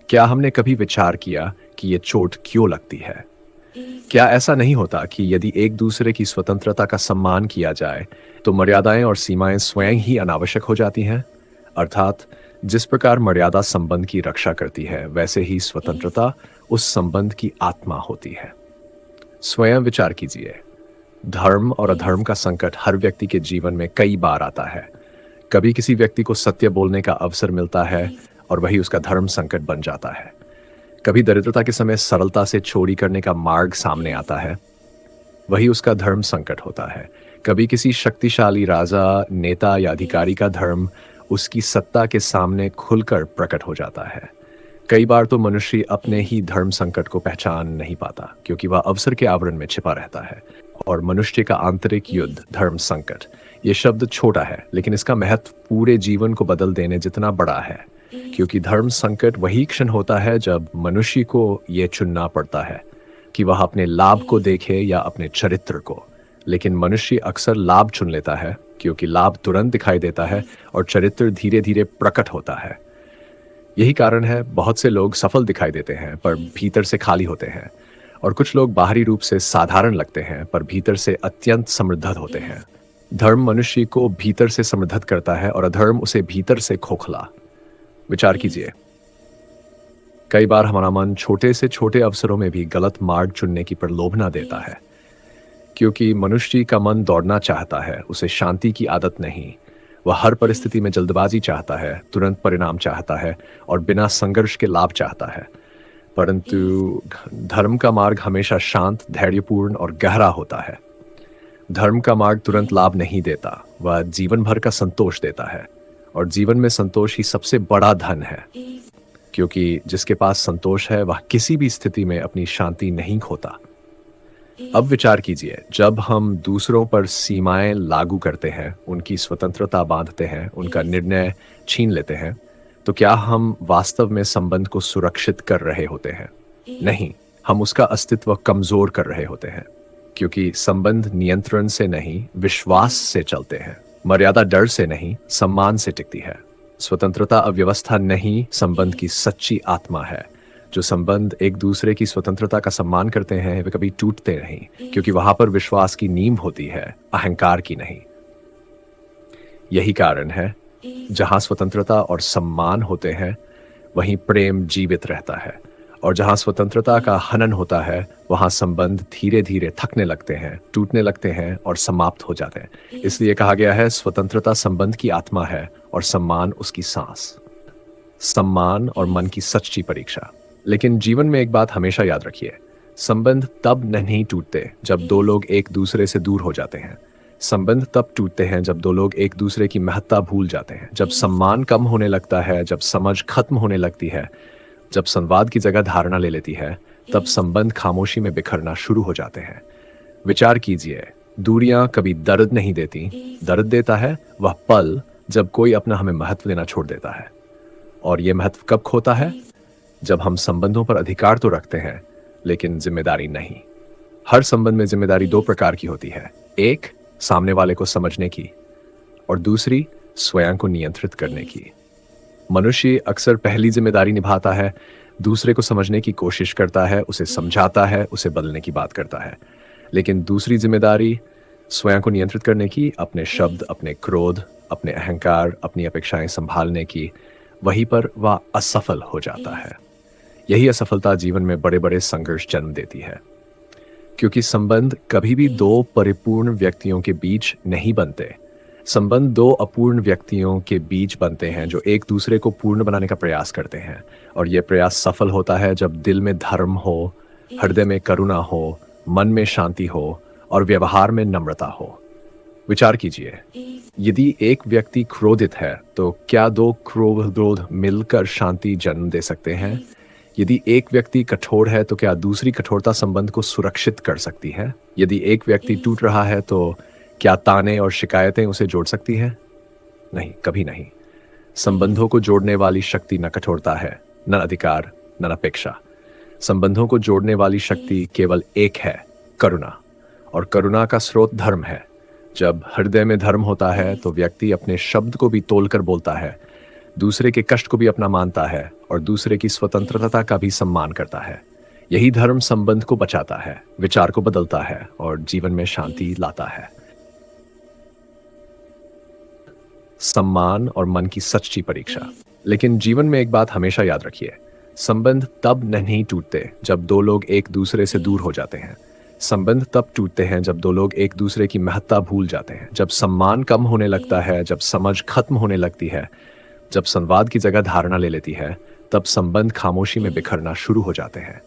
क्या हमने कभी विचार किया कि ये चोट क्यों लगती है? क्या ऐसा नहीं होता कि यदि एक दूसरे की स्वतंत्रता का सम्मान किया जाए तो मर्यादाएं और सीमाएं स्वयं ही अनावश्यक हो जाती हैं? अर्थात जिस प्रकार मर्यादा संबंध की रक्षा करती है, वैसे ही स्वतंत्रता उस संबंध की आत्मा होती है। स्वयं विचार कीजिए। धर्म और अधर्म का संकट हर व्यक्ति के जीवन में कई बार आता है। कभी किसी व्यक्ति को सत्य बोलने का अवसर मिलता है और वही उसका धर्म संकट बन जाता है। कभी दरिद्रता के समय सरलता से चोरी करने का मार्ग सामने आता है, वही उसका धर्म संकट होता है। कभी किसी शक्तिशाली राजा, नेता या अधिकारी का धर्म उसकी सत्ता के सामने खुलकर प्रकट हो जाता है। कई बार तो मनुष्य अपने ही धर्म संकट को पहचान नहीं पाता, क्योंकि वह अवसर के आवरण में छिपा रहता है। और मनुष्य का आंतरिक युद्ध, धर्म संकट, ये शब्द छोटा है, लेकिन इसका महत्व पूरे जीवन को बदल देने जितना बड़ा है। क्योंकि धर्म संकट वही क्षण होता है जब मनुष्य को यह चुनना पड़ता है कि वह अपने लाभ को देखे या अपने चरित्र को। लेकिन मनुष्य अक्सर लाभ चुन लेता है, क्योंकि लाभ तुरंत दिखाई देता है और चरित्र धीरे धीरे प्रकट होता है। यही कारण है बहुत से लोग सफल दिखाई देते हैं पर भीतर से खाली होते हैं, और कुछ लोग बाहरी रूप से साधारण लगते हैं पर भीतर से अत्यंत समृद्ध होते हैं। धर्म मनुष्य को भीतर से समृद्ध करता है और अधर्म उसे भीतर से खोखला। विचार कीजिए, कई बार हमारा मन छोटे से छोटे अवसरों में भी गलत मार्ग चुनने की प्रलोभना देता है, क्योंकि मनुष्य का मन दौड़ना चाहता है, उसे शांति की आदत नहीं। वह हर परिस्थिति में जल्दबाजी चाहता है, तुरंत परिणाम चाहता है और बिना संघर्ष के लाभ चाहता है। परंतु धर्म का मार्ग हमेशा शांत, धैर्यपूर्ण और गहरा होता है। धर्म का मार्ग तुरंत लाभ नहीं देता, वह जीवन भर का संतोष देता है, और जीवन में संतोष ही सबसे बड़ा धन है, क्योंकि जिसके पास संतोष है वह किसी भी स्थिति में अपनी शांति नहीं खोता। अब विचार कीजिए, जब हम दूसरों पर सीमाएं लागू करते हैं, उनकी स्वतंत्रता बांधते हैं, उनका निर्णय छीन लेते हैं, तो क्या हम वास्तव में संबंध को सुरक्षित कर रहे होते हैं? नहीं, हम उसका अस्तित्व कमजोर कर रहे होते हैं, क्योंकि संबंध नियंत्रण से नहीं, विश्वास से चलते हैं। मर्यादा डर से नहीं, सम्मान से टिकती है। स्वतंत्रता अव्यवस्था नहीं, संबंध की सच्ची आत्मा है। जो संबंध एक दूसरे की स्वतंत्रता का सम्मान करते हैं वे कभी टूटते नहीं, क्योंकि वहां पर विश्वास की नींव होती है, अहंकार की नहीं। यही कारण है, जहां स्वतंत्रता और सम्मान होते हैं वहीं प्रेम जीवित रहता है, और जहां स्वतंत्रता का हनन होता है वहां संबंध धीरे धीरे थकने लगते हैं, टूटने लगते हैं और समाप्त हो जाते हैं। इसलिए कहा गया है, स्वतंत्रता संबंध की आत्मा है और सम्मान उसकी सांस। सम्मान और मन की सच्ची परीक्षा। लेकिन जीवन में एक बात हमेशा याद रखिए, संबंध तब नहीं टूटते जब दो लोग एक दूसरे से दूर हो जाते हैं। संबंध तब टूटते हैं जब दो लोग एक दूसरे की महत्ता भूल जाते हैं, जब सम्मान कम होने लगता है, जब समझ खत्म होने लगती है, जब संवाद की जगह धारणा ले लेती है, तब संबंध खामोशी में बिखरना शुरू हो जाते हैं। विचार कीजिए, दूरियां कभी दर्द नहीं देती, दर्द देता है वह पल जब कोई अपना हमें महत्व देना छोड़ देता है। और यह महत्व कब खोता है? जब हम संबंधों पर अधिकार तो रखते हैं लेकिन जिम्मेदारी नहीं। हर संबंध में जिम्मेदारी दो प्रकार की होती है, एक सामने वाले को समझने की और दूसरी स्वयं को नियंत्रित करने की। मनुष्य अक्सर पहली जिम्मेदारी निभाता है, दूसरे को समझने की कोशिश करता है, उसे समझाता है, उसे बदलने की बात करता है। लेकिन दूसरी जिम्मेदारी स्वयं को नियंत्रित करने की, अपने शब्द, अपने क्रोध, अपने अहंकार, अपनी अपेक्षाएं संभालने की, वहीं पर वह असफल हो जाता है। यही असफलता जीवन में बड़े बड़े संघर्ष जन्म देती है, क्योंकि संबंध कभी भी दो परिपूर्ण व्यक्तियों के बीच नहीं बनते। संबंध दो अपूर्ण व्यक्तियों के बीच बनते हैं जो एक दूसरे को पूर्ण बनाने का प्रयास करते हैं, और यह प्रयास सफल होता है जब दिल में धर्म हो, हृदय में करुणा हो, मन में शांति हो और व्यवहार में नम्रता हो। विचार कीजिए, यदि एक व्यक्ति क्रोधित है तो क्या दो क्रोध मिलकर शांति जन्म दे सकते हैं? यदि एक व्यक्ति कठोर है तो क्या दूसरी कठोरता संबंध को सुरक्षित कर सकती है? यदि एक व्यक्ति टूट रहा है तो क्या ताने और शिकायतें उसे जोड़ सकती हैं? नहीं, कभी नहीं। संबंधों को जोड़ने वाली शक्ति न कठोरता है, न अधिकार, न अपेक्षा। संबंधों को जोड़ने वाली शक्ति केवल एक है, करुणा, और करुणा का स्रोत धर्म है। जब हृदय में धर्म होता है तो व्यक्ति अपने शब्द को भी तोलकर बोलता है, दूसरे के कष्ट को भी अपना मानता है और दूसरे की स्वतंत्रता का भी सम्मान करता है। यही धर्म संबंध को बचाता है, विचार को बदलता है और जीवन में शांति लाता है। सम्मान और मन की सच्ची परीक्षा। लेकिन जीवन में एक बात हमेशा याद रखिए, संबंध तब नहीं टूटते जब दो लोग एक दूसरे से दूर हो जाते हैं। संबंध तब टूटते हैं जब दो लोग एक दूसरे की महत्ता भूल जाते हैं, जब सम्मान कम होने लगता है, जब समझ खत्म होने लगती है, जब संवाद की जगह धारणा ले लेती है, तब संबंध खामोशी में बिखरना शुरू हो जाते हैं।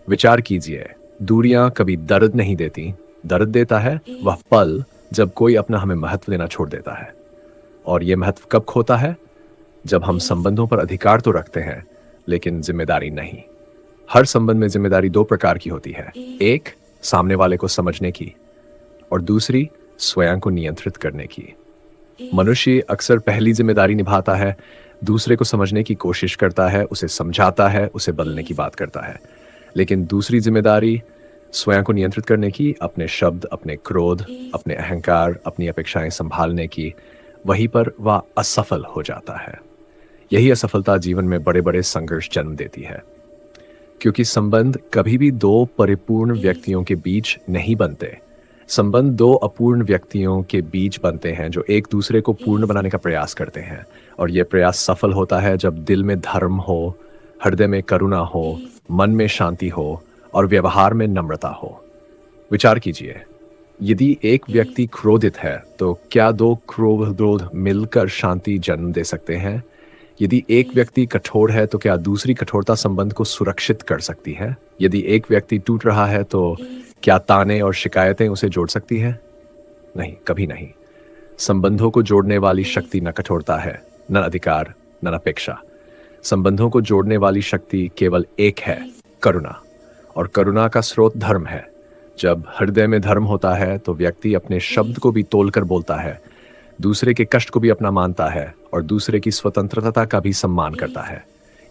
विचार कीजिए, दूरियां कभी दर्द नहीं देती, दर्द देता है वह पल जब कोई अपना हमें महत्व देना छोड़ देता है। और यह महत्व कब खोता है? जब हम संबंधों पर अधिकार तो रखते हैं लेकिन जिम्मेदारी नहीं। हर संबंध में जिम्मेदारी दो प्रकार की होती है, एक सामने वाले को समझने की और दूसरी स्वयं को नियंत्रित करने की। मनुष्य अक्सर पहली जिम्मेदारी निभाता है, दूसरे को समझने की कोशिश करता है, उसे समझाता है, उसे बदलने की बात करता है। लेकिन दूसरी जिम्मेदारी स्वयं को नियंत्रित करने की, अपने शब्द, अपने क्रोध, अपने अहंकार, अपनी अपेक्षाएं संभालने की, वहीं पर वह असफल हो जाता है। यही असफलता जीवन में बड़े-बड़े संघर्ष जन्म देती है। क्योंकि संबंध कभी भी दो परिपूर्ण व्यक्तियों के बीच नहीं बनते। संबंध दो अपूर्ण व्यक्तियों के बीच बनते हैं जो एक दूसरे को पूर्ण बनाने का प्रयास करते हैं। और यह प्रयास सफल होता है जब दिल में धर्म हो, हृदय में करुणा हो, मन में शांति हो और व्यवहार में नम्रता हो। विचार कीजिए, यदि एक व्यक्ति क्रोधित है तो क्या दो क्रोध मिलकर शांति जन्म दे सकते हैं? यदि एक व्यक्ति कठोर है तो क्या दूसरी कठोरता संबंध को सुरक्षित कर सकती है? यदि एक व्यक्ति टूट रहा है तो क्या ताने और शिकायतें उसे जोड़ सकती हैं? नहीं, कभी नहीं। संबंधों को जोड़ने वाली शक्ति न कठोरता है, न अधिकार, न अपेक्षा। संबंधों को जोड़ने वाली शक्ति केवल एक है, करुणा। और करुणा का स्रोत धर्म है। जब हृदय में धर्म होता है तो व्यक्ति अपने शब्द को भी तोलकर बोलता है, दूसरे के कष्ट को भी अपना मानता है और दूसरे की स्वतंत्रता का भी सम्मान करता है।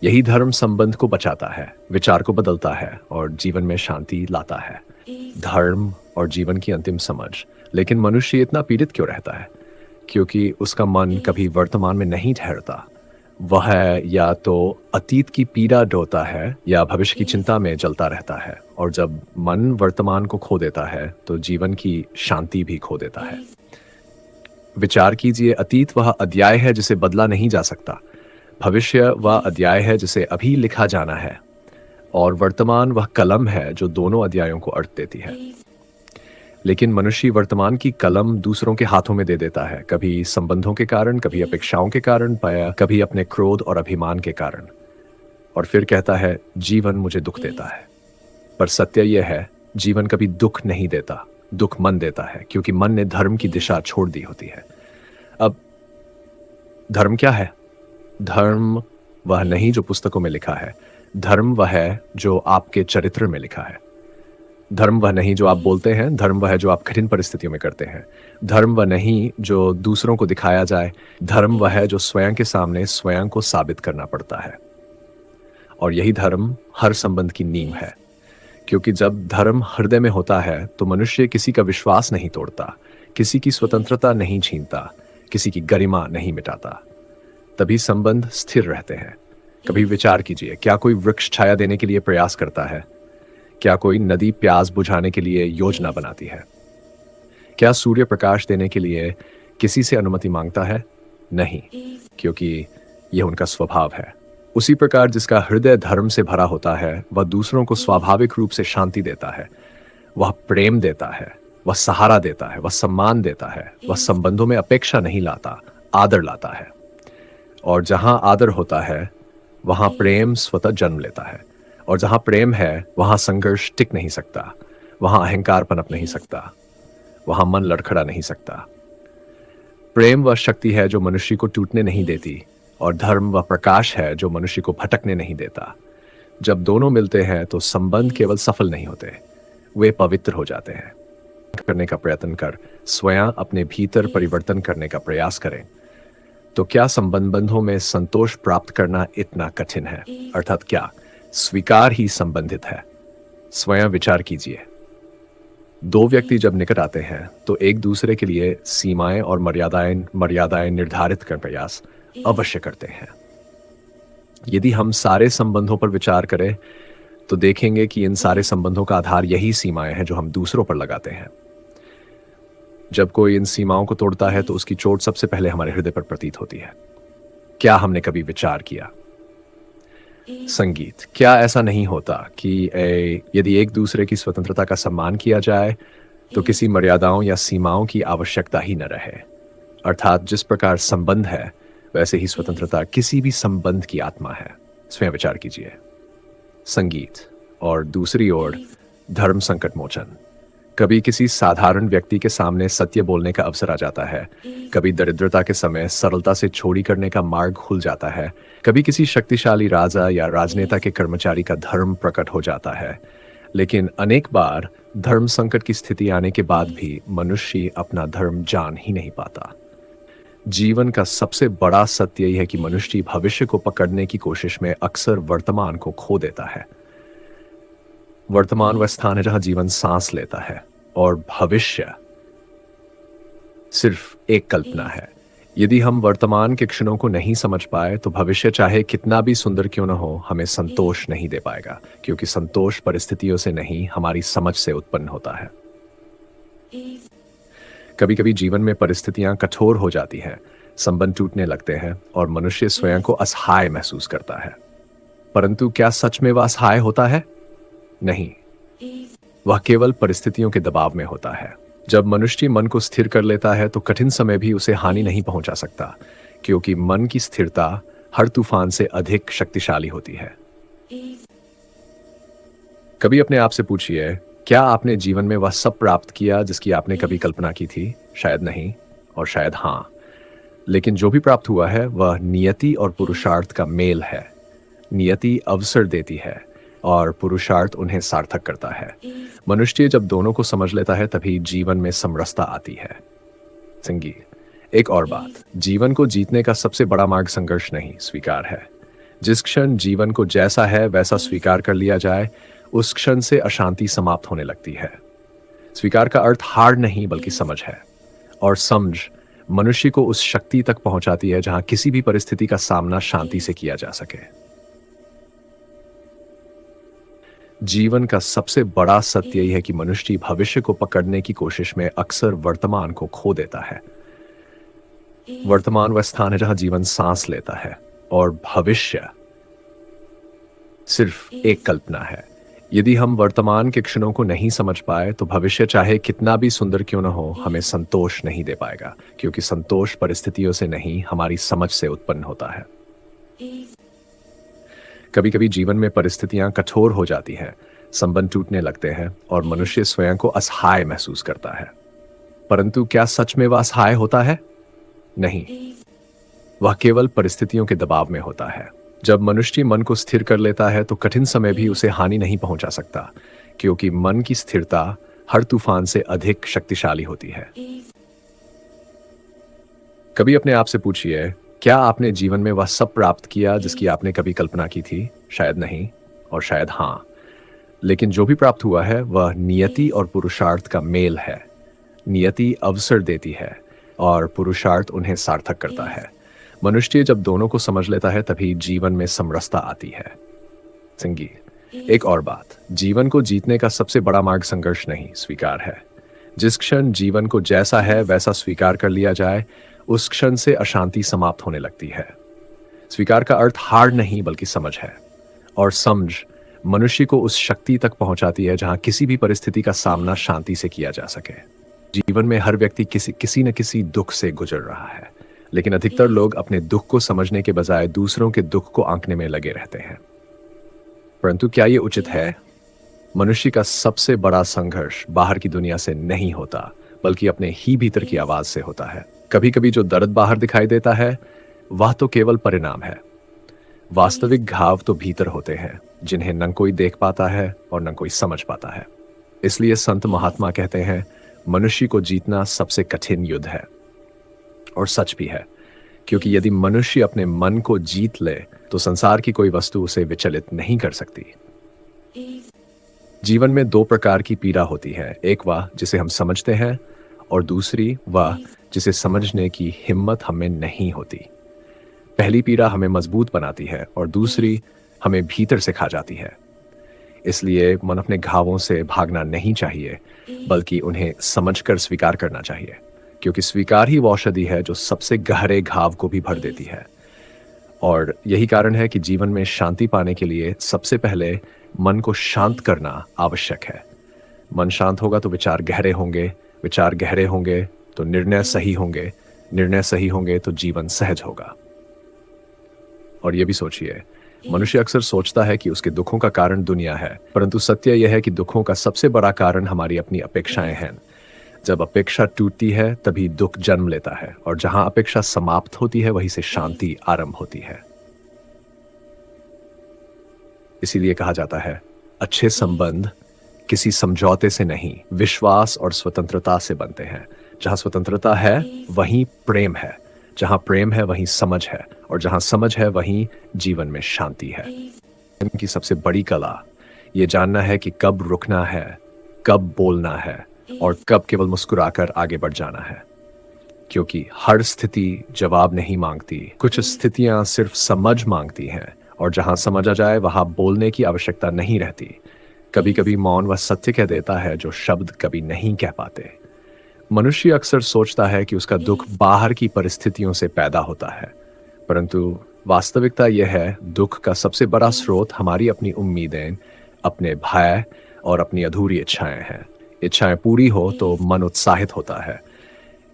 यही धर्म संबंध को बचाता है, विचार को बदलता है और जीवन में शांति लाता है। धर्म और जीवन की अंतिम समझ। लेकिन मनुष्य इतना पीड़ित क्यों रहता है? क्योंकि उसका मन कभी वर्तमान में नहीं ठहरता। वह या तो अतीत की पीड़ा ढोता है या भविष्य की चिंता में जलता रहता है। और जब मन वर्तमान को खो देता है तो जीवन की शांति भी खो देता है। विचार कीजिए, अतीत वह अध्याय है जिसे बदला नहीं जा सकता। भविष्य वह अध्याय है जिसे अभी लिखा जाना है। और वर्तमान वह कलम है जो दोनों अध्यायों को अर्थ देती है। लेकिन मनुष्य वर्तमान की कलम दूसरों के हाथों में दे देता है, कभी संबंधों के कारण, कभी अपेक्षाओं के कारण, कभी अपने क्रोध और अभिमान के कारण। और फिर कहता है, जीवन मुझे दुख देता है। पर सत्य यह है, जीवन कभी दुख नहीं देता, दुख मन देता है, क्योंकि मन ने धर्म की दिशा छोड़ दी होती है। अब धर्म क्या है? धर्म वह नहीं जो पुस्तकों में लिखा है। धर्म वह है जो आपके चरित्र में लिखा है। धर्म वह नहीं जो आप बोलते हैं, धर्म वह है जो आप कठिन परिस्थितियों में करते हैं। धर्म वह नहीं जो दूसरों को दिखाया जाए, धर्म वह है जो स्वयं के सामने स्वयं को साबित करना पड़ता है। और यही धर्म हर संबंध की नींव है। क्योंकि जब धर्म हृदय में होता है तो मनुष्य किसी का विश्वास नहीं तोड़ता, किसी की स्वतंत्रता नहीं छीनता, किसी की गरिमा नहीं मिटाता। तभी संबंध स्थिर रहते हैं। कभी विचार कीजिए, क्या कोई वृक्ष छाया देने के लिए प्रयास करता है? क्या कोई नदी प्यास बुझाने के लिए योजना बनाती है? क्या सूर्य प्रकाश देने के लिए किसी से अनुमति मांगता है? नहीं, क्योंकि यह उनका स्वभाव है। उसी प्रकार जिसका हृदय धर्म से भरा होता है वह दूसरों को स्वाभाविक रूप से शांति देता है, वह प्रेम देता है, वह सहारा देता है, वह सम्मान देता है, वह संबंधों में अपेक्षा नहीं लाता, आदर लाता है। और जहां आदर होता है वहां प्रेम स्वतः जन्म लेता है। और जहां प्रेम है वहां संघर्ष टिक नहीं सकता, वहां अहंकार पनप नहीं सकता, वहां मन लड़खड़ा नहीं सकता। प्रेम वह शक्ति है जो मनुष्य को टूटने नहीं देती, और धर्म वह प्रकाश है जो मनुष्य को भटकने नहीं देता। जब दोनों मिलते हैं तो संबंध केवल सफल नहीं होते, वे पवित्र हो जाते हैं। करने का प्रयत्न कर स्वयं अपने भीतर परिवर्तन करने का प्रयास करें। तो क्या संबंधों में संतोष प्राप्त करना इतना कठिन है? अर्थात क्या स्वीकार ही संबंधित है? स्वयं विचार कीजिए। दो व्यक्ति जब निकट आते हैं तो एक दूसरे के लिए सीमाएं और मर्यादाएं निर्धारित कर प्रयास अवश्य करते हैं। यदि हम सारे संबंधों पर विचार करें तो देखेंगे कि इन सारे संबंधों का आधार यही सीमाएं हैं जो हम दूसरों पर लगाते हैं। जब कोई इन सीमाओं को तोड़ता है तो उसकी चोट सबसे पहले हमारे हृदय पर प्रतीत होती है। क्या हमने कभी विचार किया? संगीत, क्या ऐसा नहीं होता कि यदि एक दूसरे की स्वतंत्रता का सम्मान किया जाए तो किसी मर्यादाओं या सीमाओं की आवश्यकता ही न रहे? अर्थात जिस प्रकार संबंध है वैसे ही स्वतंत्रता किसी भी संबंध की आत्मा है। स्वयं विचार कीजिए। संगीत और दूसरी ओर धर्म संकट मोचन। कभी किसी साधारण व्यक्ति के सामने सत्य बोलने का अवसर आ जाता है, कभी दरिद्रता के समय सरलता से चोरी करने का मार्ग खुल जाता है, कभी किसी शक्तिशाली राजा या राजनेता के कर्मचारी का धर्म प्रकट हो जाता है। लेकिन अनेक बार धर्म संकट की स्थिति आने के बाद भी मनुष्य अपना धर्म जान ही नहीं पाता। जीवन का सबसे बड़ा सत्य यह है कि मनुष्य भविष्य को पकड़ने की कोशिश में अक्सर वर्तमान को खो देता है। वर्तमान वह स्थान है जहां जीवन सांस लेता है और भविष्य सिर्फ एक कल्पना है। यदि हम वर्तमान के क्षणों को नहीं समझ पाए तो भविष्य चाहे कितना भी सुंदर क्यों न हो हमें संतोष नहीं दे पाएगा, क्योंकि संतोष परिस्थितियों से नहीं हमारी समझ से उत्पन्न होता है। कभी कभी जीवन में परिस्थितियां कठोर हो जाती हैं, संबंध टूटने लगते हैं और मनुष्य स्वयं को असहाय महसूस करता है। परंतु क्या सच में वह असहाय होता है? नहीं, वह केवल परिस्थितियों के दबाव में होता है। जब मनुष्य मन को स्थिर कर लेता है तो कठिन समय भी उसे हानि नहीं पहुंचा सकता, क्योंकि मन की स्थिरता हर तूफान से अधिक शक्तिशाली होती है। कभी अपने आप से पूछिए, क्या आपने जीवन में वह सब प्राप्त किया जिसकी आपने कभी कल्पना की थी? शायद नहीं, और शायद हाँ। लेकिन जो भी प्राप्त हुआ है वह नियति और पुरुषार्थ का मेल है। नियति अवसर देती है और पुरुषार्थ उन्हें सार्थक करता है। मनुष्य जब दोनों को समझ लेता है तभी जीवन में समरसता आती है। संगीत, एक और बात, जीवन को जीतने का सबसे बड़ा मार्ग संघर्ष नहीं, स्वीकार है। जिस क्षण जीवन को जैसा है वैसा स्वीकार कर लिया जाए, उस क्षण से अशांति समाप्त होने लगती है। स्वीकार का अर्थ हार नहीं बल्कि समझ है, और समझ मनुष्य को उस शक्ति तक पहुंचाती है जहां किसी भी परिस्थिति का सामना शांति से किया जा सके। जीवन का सबसे बड़ा सत्य यह है कि मनुष्य भविष्य को पकड़ने की कोशिश में अक्सर वर्तमान को खो देता है। वर्तमान वह स्थान है जहां जीवन सांस लेता है और भविष्य सिर्फ एक कल्पना है। यदि हम वर्तमान के क्षणों को नहीं समझ पाए तो भविष्य चाहे कितना भी सुंदर क्यों न हो हमें संतोष नहीं दे पाएगा, क्योंकि संतोष परिस्थितियों से नहीं हमारी समझ से उत्पन्न होता है। कभी कभी जीवन में परिस्थितियां कठोर हो जाती हैं, संबंध टूटने लगते हैं और मनुष्य स्वयं को असहाय महसूस करता है। परंतु क्या सच में वह असहाय होता है? नहीं, वह केवल परिस्थितियों के दबाव में होता है। जब मनुष्य मन को स्थिर कर लेता है तो कठिन समय भी उसे हानि नहीं पहुंचा सकता, क्योंकि मन की स्थिरता हर तूफान से अधिक शक्तिशाली होती है। कभी अपने आप से पूछिए, क्या आपने जीवन में वह सब प्राप्त किया जिसकी आपने कभी कल्पना की थी? शायद नहीं, और शायद हाँ। लेकिन जो भी प्राप्त हुआ है वह नियति और पुरुषार्थ का मेल है। नियति अवसर देती है और पुरुषार्थ उन्हें सार्थक करता है। मनुष्य जब दोनों को समझ लेता है तभी जीवन में समरसता आती है। संगीत, एक और बात, जीवन को जीतने का सबसे बड़ा मार्ग संघर्ष नहीं, स्वीकार है। जिस क्षण जीवन को जैसा है वैसा स्वीकार कर लिया जाए, उस क्षण से अशांति समाप्त होने लगती है। स्वीकार का अर्थ हार नहीं बल्कि समझ है, और समझ मनुष्य को उस शक्ति तक पहुंचाती है जहां किसी भी परिस्थिति का सामना शांति से किया जा सके। जीवन में हर व्यक्ति किसी न किसी दुख से गुजर रहा है, लेकिन अधिकतर लोग अपने दुख को समझने के बजाय दूसरों के दुख को आंकने में लगे रहते हैं। परंतु क्या यह उचित है? मनुष्य का सबसे बड़ा संघर्ष बाहर की दुनिया से नहीं होता, बल्कि अपने ही भीतर की आवाज से होता है। कभी कभी जो दर्द बाहर दिखाई देता है वह तो केवल परिणाम है। वास्तविक घाव तो भीतर होते हैं, जिन्हें न कोई देख पाता है और न कोई समझ पाता है। इसलिए संत महात्मा कहते हैं, मनुष्य को जीतना सबसे कठिन युद्ध है। और सच भी है, क्योंकि यदि मनुष्य अपने मन को जीत ले तो संसार की कोई वस्तु उसे विचलित नहीं कर सकती। जीवन में दो प्रकार की पीड़ा होती है, एक वह जिसे हम समझते हैं और दूसरी वह जिसे समझने की हिम्मत हमें नहीं होती। पहली पीड़ा हमें मजबूत बनाती है और दूसरी हमें भीतर से खा जाती है। इसलिए मन अपने घावों से भागना नहीं चाहिए, बल्कि उन्हें समझकर स्वीकार करना चाहिए, क्योंकि स्वीकार ही वो औषधि है जो सबसे गहरे घाव को भी भर देती है। और यही कारण है कि जीवन में शांति पाने के लिए सबसे पहले मन को शांत करना आवश्यक है। मन शांत होगा तो विचार गहरे होंगे, विचार गहरे होंगे तो निर्णय सही होंगे, निर्णय सही होंगे तो जीवन सहज होगा। और यह भी सोचिए, मनुष्य अक्सर सोचता है कि उसके दुखों का कारण दुनिया है, परंतु सत्य यह है कि दुखों का सबसे बड़ा कारण हमारी अपनी अपेक्षाएं हैं। जब अपेक्षा टूटती है तभी दुख जन्म लेता है, और जहां अपेक्षा समाप्त होती है वहीं से शांति आरंभ होती है। इसीलिए कहा जाता है, अच्छे संबंध किसी समझौते से नहीं, विश्वास और स्वतंत्रता से बनते हैं। जहां स्वतंत्रता है वहीं प्रेम है, जहां प्रेम है वहीं समझ है, और जहां समझ है वहीं जीवन में शांति है। इनकी सबसे बड़ी कला ये जानना है कि कब रुकना है, कब बोलना है और कब केवल मुस्कुराकर आगे बढ़ जाना है। क्योंकि हर स्थिति जवाब नहीं मांगती, कुछ स्थितियां सिर्फ समझ मांगती हैं, और जहां समझ आ जाए वहां बोलने की आवश्यकता नहीं रहती। कभी कभी मौन वह सत्य कह देता है जो शब्द कभी नहीं कह पाते। मनुष्य अक्सर सोचता है कि उसका दुख बाहर की परिस्थितियों से पैदा होता है, परंतु वास्तविकता यह है दुख का सबसे बड़ा स्रोत हमारी अपनी उम्मीदें, अपने भय और अपनी अधूरी इच्छाएं हैं। इच्छाएं पूरी हो तो मन उत्साहित होता है,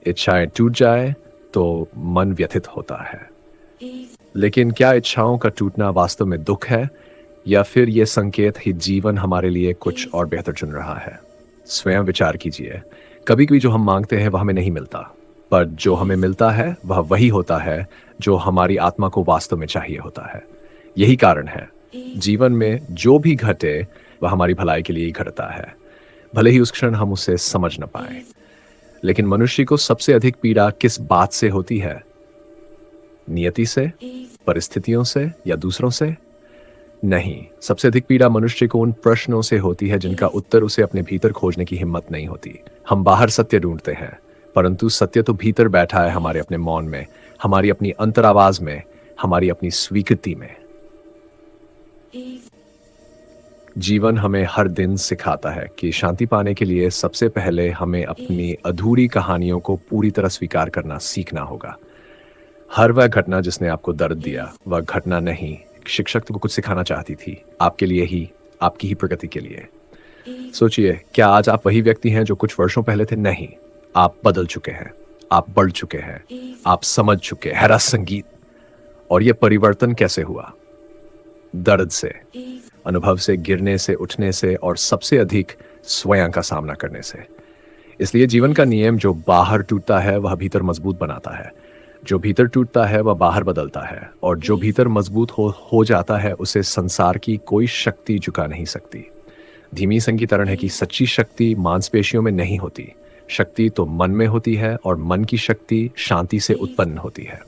इच्छाएं टूट जाए तो मन व्यथित होता है। लेकिन क्या इच्छाओं का टूटना वास्तव में दुख है, या फिर यह संकेत ही जीवन हमारे लिए कुछ और बेहतर चुन रहा है? स्वयं विचार कीजिए। कभी कभी जो हम मांगते हैं वह हमें नहीं मिलता, पर जो हमें मिलता है वह वही होता है जो हमारी आत्मा को वास्तव में चाहिए होता है। यही कारण है जीवन में जो भी घटे वह हमारी भलाई के लिए ही घटता है, भले ही उस क्षण हम उसे समझ न पाए। लेकिन मनुष्य को सबसे अधिक पीड़ा किस बात से होती है? नियति से, परिस्थितियों से या दूसरों से? नहीं, सबसे अधिक पीड़ा मनुष्य को उन प्रश्नों से होती है जिनका उत्तर उसे अपने भीतर खोजने की हिम्मत नहीं होती। हम बाहर सत्य ढूंढते हैं, परंतु सत्य तो भीतर बैठा है, हमारे अपने मौन में, हमारी अपनी अंतरावाज में, हमारी अपनी स्वीकृति में। जीवन हमें हर दिन सिखाता है कि शांति पाने के लिए सबसे पहले हमें अपनी अधूरी कहानियों को पूरी तरह स्वीकार करना सीखना होगा। हर वह घटना जिसने आपको दर्द दिया, वह घटना नहीं, शिक्षक को कुछ सिखाना चाहती थी, आपके लिए ही, आपकी ही प्रगति के लिए। सोचिए, क्या आज आप वही व्यक्ति हैं जो कुछ वर्षों पहले थे? नहीं, आप बदल चुके हैं, आप बढ़ चुके हैं, आप समझ चुके हैं। हैरा संगीत। और यह परिवर्तन कैसे हुआ? दर्द से, अनुभव से, गिरने से, उठने से, और सबसे अधिक स्वयं का सामना करने से। इसलिए जीवन का नियम, जो बाहर टूटता है वह भीतर मजबूत बनाता है, जो भीतर टूटता है वह बाहर बदलता है, और जो भीतर मजबूत हो जाता है उसे संसार की कोई शक्ति झुका नहीं सकती। धीमी संगीतरण है कि सच्ची शक्ति मांसपेशियों में नहीं होती, शक्ति तो मन में होती है, और मन की शक्ति शांति से उत्पन्न होती है।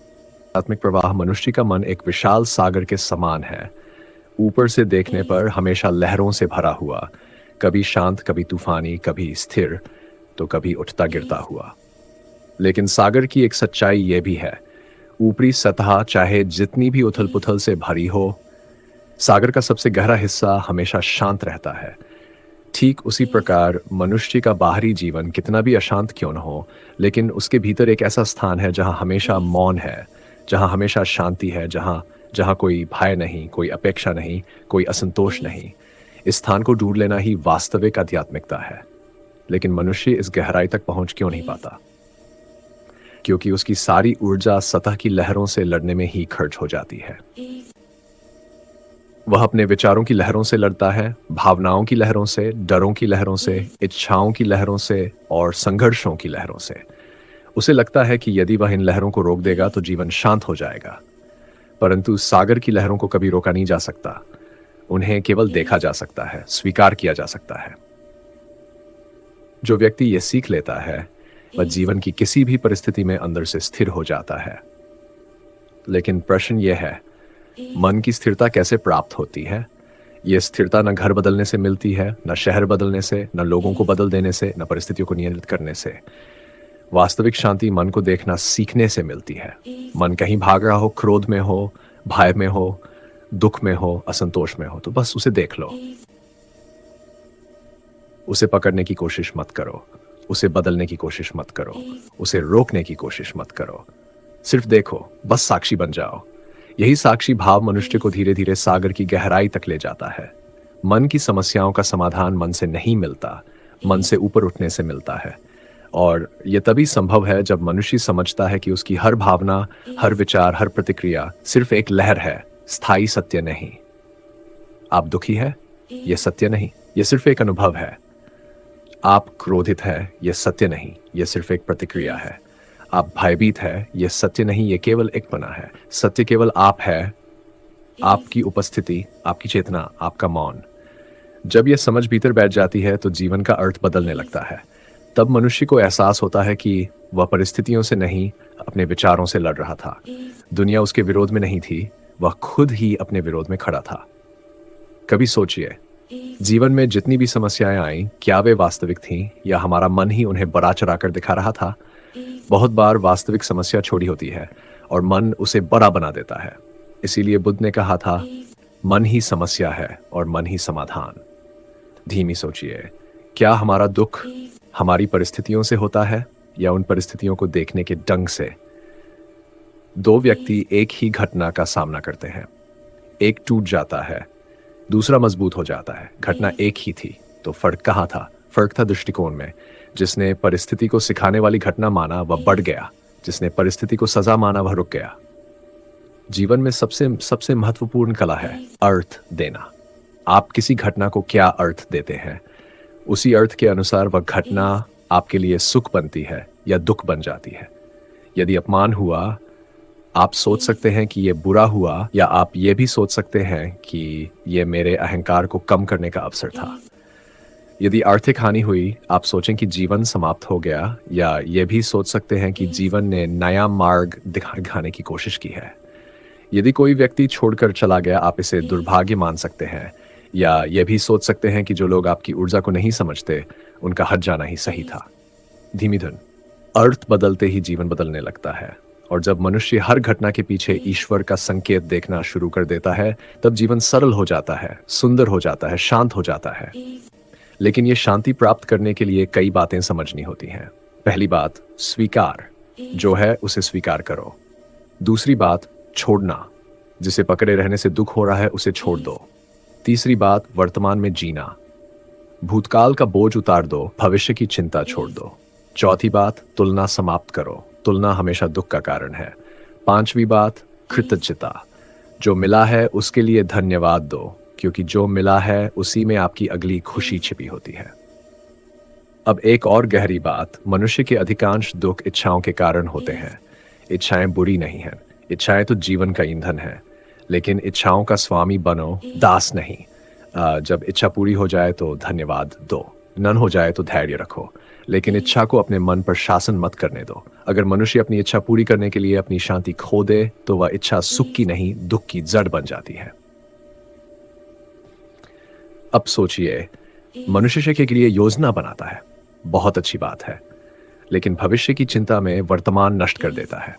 आत्मिक प्रवाह, मनुष्य का मन एक विशाल सागर के समान है, ऊपर से देखने पर हमेशा लहरों से भरा हुआ, कभी शांत, कभी तूफानी, कभी स्थिर, तो कभी उठता गिरता हुआ। लेकिन सागर की एक सच्चाई यह भी है, ऊपरी सतह चाहे जितनी भी उथल पुथल से भरी हो, सागर का सबसे गहरा हिस्सा हमेशा शांत रहता है। ठीक उसी प्रकार मनुष्य का बाहरी जीवन कितना भी अशांत क्यों न हो, लेकिन उसके भीतर एक ऐसा स्थान है जहां हमेशा मौन है, जहां हमेशा शांति है, जहां जहां कोई भय नहीं, कोई अपेक्षा नहीं, कोई असंतोष नहीं। इस स्थान को ढूंढ लेना ही वास्तविक आध्यात्मिकता है। लेकिन मनुष्य इस गहराई तक पहुंच क्यों नहीं पाता? क्योंकि उसकी सारी ऊर्जा सतह की लहरों से लड़ने में ही खर्च हो जाती है। वह अपने विचारों की लहरों से लड़ता है, भावनाओं की लहरों से, डरों की लहरों से, इच्छाओं की लहरों से और संघर्षों की लहरों से। उसे लगता है कि यदि वह इन लहरों को रोक देगा तो जीवन शांत हो जाएगा, परंतु सागर की लहरों को कभी रोका नहीं जा सकता। उन्हें केवल देखा जा सकता है, स्वीकार किया जा सकता है। जो व्यक्ति यह सीख लेता है वह जीवन की किसी भी परिस्थिति में अंदर से स्थिर हो जाता है। लेकिन प्रश्न यह है, मन की स्थिरता कैसे प्राप्त होती है? यह स्थिरता न घर बदलने से मिलती है, न शहर बदलने से, न लोगों को बदल देने से, न परिस्थितियों को नियंत्रित करने से। वास्तविक शांति मन को देखना सीखने से मिलती है। मन कहीं भाग रहा हो, क्रोध में हो, भय में हो, दुख में हो, असंतोष में हो, तो बस उसे देख लो। उसे पकड़ने की कोशिश मत करो, उसे बदलने की कोशिश मत करो, उसे रोकने की कोशिश मत करो। सिर्फ देखो, बस साक्षी बन जाओ। यही साक्षी भाव मनुष्य को धीरे धीरे सागर की गहराई तक ले जाता है। मन की समस्याओं का समाधान मन से नहीं मिलता, मन से ऊपर उठने से मिलता है। और यह तभी संभव है जब मनुष्य समझता है कि उसकी हर भावना, हर विचार, हर प्रतिक्रिया सिर्फ एक लहर है, स्थायी सत्य नहीं। आप दुखी है, यह सत्य नहीं, यह सिर्फ एक अनुभव है। आप क्रोधित है, यह सत्य नहीं, यह सिर्फ एक प्रतिक्रिया है। आप भयभीत है, यह सत्य नहीं, यह केवल एक पना है। सत्य केवल आप है, आपकी उपस्थिति, आपकी चेतना, आपका मौन। जब यह समझ भीतर बैठ जाती है तो जीवन का अर्थ बदलने लगता है। तब मनुष्य को एहसास होता है कि वह परिस्थितियों से नहीं, अपने विचारों से लड़ रहा था। दुनिया उसके विरोध में नहीं थी, वह खुद ही अपने विरोध में खड़ा था। कभी सोचिए, जीवन में जितनी भी समस्याएं आईं, क्या वे वास्तविक थीं या हमारा मन ही उन्हें बड़ा चढ़ाकर दिखा रहा था? बहुत बार वास्तविक समस्या छोटी होती है और मन उसे बड़ा बना देता है। इसीलिए बुद्ध ने कहा था, मन ही समस्या है और मन ही समाधान। धीमी सोचिए, क्या हमारा दुख हमारी परिस्थितियों से होता है या उन परिस्थितियों को देखने के ढंग से? दो व्यक्ति एक ही घटना का सामना करते हैं, एक टूट जाता है, दूसरा मजबूत हो जाता है। घटना एक ही थी, तो फर्क कहाँ था? फर्क था दृष्टिकोण में। जिसने परिस्थिति को सिखाने वाली घटना माना वह बढ़ गया, जिसने परिस्थिति को सजा माना वह रुक गया। जीवन में सबसे सबसे महत्वपूर्ण कला है अर्थ देना। आप किसी घटना को क्या अर्थ देते हैं, उसी अर्थ के अनुसार वह घटना आपके लिए सुख बनती है या दुख बन जाती है। यदि अपमान हुआ, आप सोच सकते हैं कि यह बुरा हुआ, या आप ये भी सोच सकते हैं कि यह मेरे अहंकार को कम करने का अवसर था। यदि आर्थिक हानि हुई, आप सोचें कि जीवन समाप्त हो गया, या यह भी सोच सकते हैं कि जीवन ने नया मार्ग दिखाने की कोशिश की है। यदि कोई व्यक्ति छोड़कर चला गया, आप इसे दुर्भाग्य मान सकते हैं, या यह भी सोच सकते हैं कि जो लोग आपकी ऊर्जा को नहीं समझते, उनका हट जाना ही सही था। धीमी धुन। अर्थ बदलते ही जीवन बदलने लगता है, और जब मनुष्य हर घटना के पीछे ईश्वर का संकेत देखना शुरू कर देता है, तब जीवन सरल हो जाता है, सुंदर हो जाता है, शांत हो जाता है। लेकिन ये शांति प्राप्त करने के लिए कई बातें समझनी होती हैं। पहली बात, स्वीकार। जो है उसे स्वीकार करो। दूसरी बात, छोड़ना। जिसे पकड़े रहने से दुख हो रहा है उसे छोड़ दो। तीसरी बात, वर्तमान में जीना। भूतकाल का बोझ उतार दो, भविष्य की चिंता छोड़ दो। चौथी बात, तुलना समाप्त करो। तुलना हमेशा दुख का कारण है। पांचवी बात, कृतज्ञता। जो मिला है उसके लिए धन्यवाद दो, क्योंकि जो मिला है उसी में आपकी अगली खुशी छिपी होती है। अब एक और गहरी बात, मनुष्य के अधिकांश दुख इच्छाओं के कारण होते हैं। इच्छाएं बुरी नहीं हैं, इच्छाएं तो जीवन का ईंधन है। लेकिन इच्छाओं का स्वामी बनो, दास नहीं। जब इच्छा पूरी हो जाए तो धन्यवाद दो, नन हो जाए तो धैर्य रखो, लेकिन इच्छा को अपने मन पर शासन मत करने दो। अगर मनुष्य अपनी इच्छा पूरी करने के लिए अपनी शांति खो दे, तो वह इच्छा सुख की नहीं, दुख की जड़ बन जाती है। अब सोचिए, मनुष्य के लिए योजना बनाता है, बहुत अच्छी बात है, लेकिन भविष्य की चिंता में वर्तमान नष्ट कर देता है।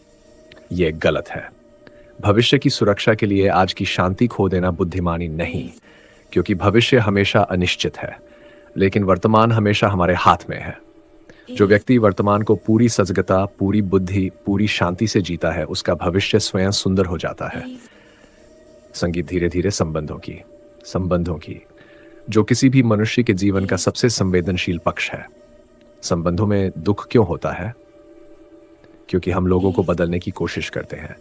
यह गलत है। भविष्य की सुरक्षा के लिए आज की शांति खो देना बुद्धिमानी नहीं, क्योंकि भविष्य हमेशा अनिश्चित है, लेकिन वर्तमान हमेशा हमारे हाथ में है। जो व्यक्ति वर्तमान को पूरी सजगता, पूरी बुद्धि, पूरी शांति से जीता है, उसका भविष्य स्वयं सुंदर हो जाता है। संगीत धीरे धीरे संबंधों की जो किसी भी मनुष्य के जीवन का सबसे संवेदनशील पक्ष है। संबंधों में दुख क्यों होता है? क्योंकि हम लोगों को बदलने की कोशिश करते हैं,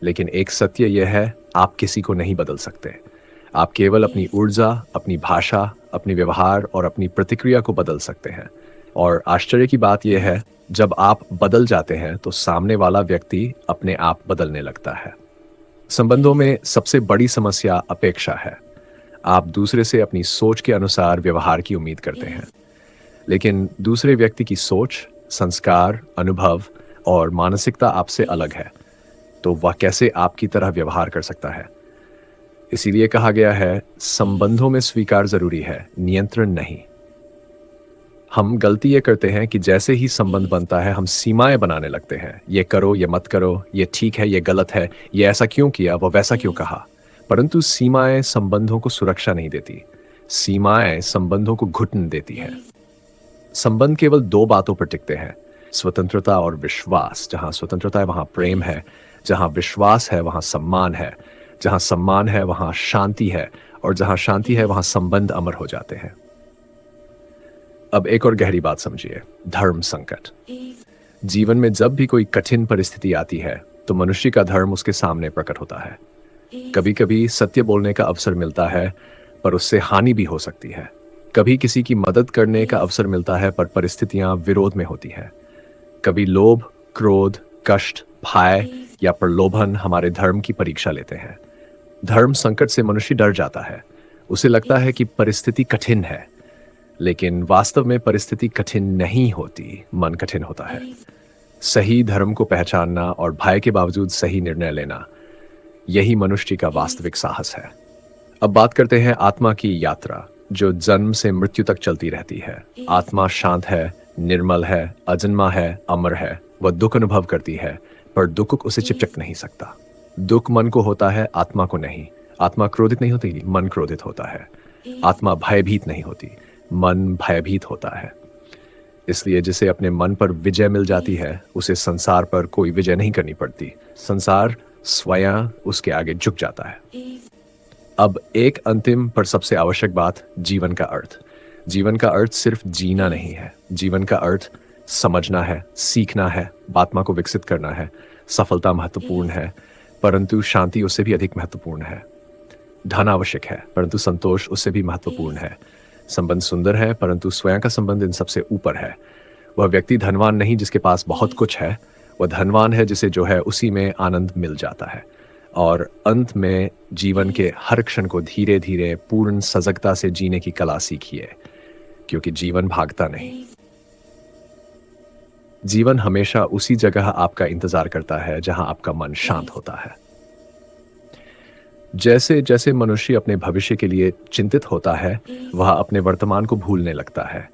लेकिन एक सत्य यह है, आप किसी को नहीं बदल सकते। आप केवल अपनी ऊर्जा, अपनी भाषा, अपनी व्यवहार और अपनी प्रतिक्रिया को बदल सकते हैं। और आश्चर्य की बात यह है, जब आप बदल जाते हैं तो सामने वाला व्यक्ति अपने आप बदलने लगता है। संबंधों में सबसे बड़ी समस्या अपेक्षा है। आप दूसरे से अपनी सोच के अनुसार व्यवहार की उम्मीद करते हैं, लेकिन दूसरे व्यक्ति की सोच, संस्कार, अनुभव और मानसिकता आपसे अलग है, तो वह कैसे आपकी तरह व्यवहार कर सकता है? इसीलिए कहा गया है, संबंधों में स्वीकार जरूरी है, नियंत्रण नहीं। हम गलती ये करते हैं कि जैसे ही संबंध बनता है, हम सीमाएं बनाने लगते हैं। ये करो, ये मत करो, ये ठीक है, ये गलत है, ये ऐसा क्यों किया, वो वैसा क्यों कहा। परंतु सीमाएं संबंधों को सुरक्षा नहीं देती, सीमाएं संबंधों को घुटन देती है। संबंध केवल दो बातों पर टिकते हैं, स्वतंत्रता और विश्वास। जहां स्वतंत्रता है वहां प्रेम है, जहां विश्वास है वहां सम्मान है, जहां सम्मान है वहां शांति है, और जहां शांति है वहां संबंध अमर हो जाते हैं। अब एक और गहरी बात समझिए, धर्म संकट। जीवन में जब भी कोई कठिन परिस्थिति आती है, तो मनुष्य का धर्म उसके सामने प्रकट होता है। कभी कभी सत्य बोलने का अवसर मिलता है, पर उससे हानि भी हो सकती है। कभी किसी की मदद करने का अवसर मिलता है, पर परिस्थितियां विरोध में होती हैं। कभी लोभ, क्रोध, कष्ट, भय या प्रलोभन हमारे धर्म की परीक्षा लेते हैं। धर्म संकट से मनुष्य डर जाता है। उसे लगता है कि परिस्थिति कठिन है, लेकिन वास्तव में परिस्थिति कठिन नहीं होती, मन कठिन होता है। सही धर्म को पहचानना और भय के बावजूद सही निर्णय लेना, यही मनुष्य का वास्तविक साहस है। अब बात करते हैं आत्मा की यात्रा। जो जन्म से मृत्यु तक चलती रहती है। आत्मा शांत है, निर्मल है, अजन्मा है, अमर है। वह दुख अनुभव करती है, पर दुख उसे चिपक नहीं सकता। दुख मन को होता है, आत्मा को नहीं। आत्मा क्रोधित नहीं होती, मन क्रोधित होता है। आत्मा भयभीत नहीं होती, मन भयभीत होता है। इसलिए जिसे अपने मन पर विजय मिल जाती है, उसे संसार पर कोई विजय नहीं करनी पड़ती। संसार स्वयं उसके आगे झुक जाता है। अब एक अंतिम पर सबसे आवश्यक बात, जीवन का अर्थ। जीवन का अर्थ सिर्फ जीना नहीं है। जीवन का अर्थ समझना है, सीखना है, आत्मा को विकसित करना है। सफलता महत्वपूर्ण है, परंतु शांति उससे भी अधिक महत्वपूर्ण है। धन आवश्यक है, परंतु संतोष उससे भी महत्वपूर्ण है। संबंध सुंदर है, परंतु स्वयं का संबंध इन सबसे ऊपर है। वह व्यक्ति धनवान नहीं जिसके पास बहुत कुछ है, वह धनवान है जिसे जो है उसी में आनंद मिल जाता है। और अंत में जीवन के हर क्षण को धीरे धीरे पूर्ण सजगता से जीने की कला सीखिए, क्योंकि जीवन भागता नहीं। जीवन हमेशा उसी जगह आपका इंतजार करता है जहां आपका मन शांत होता है। जैसे जैसे मनुष्य अपने भविष्य के लिए चिंतित होता है, वह अपने वर्तमान को भूलने लगता है।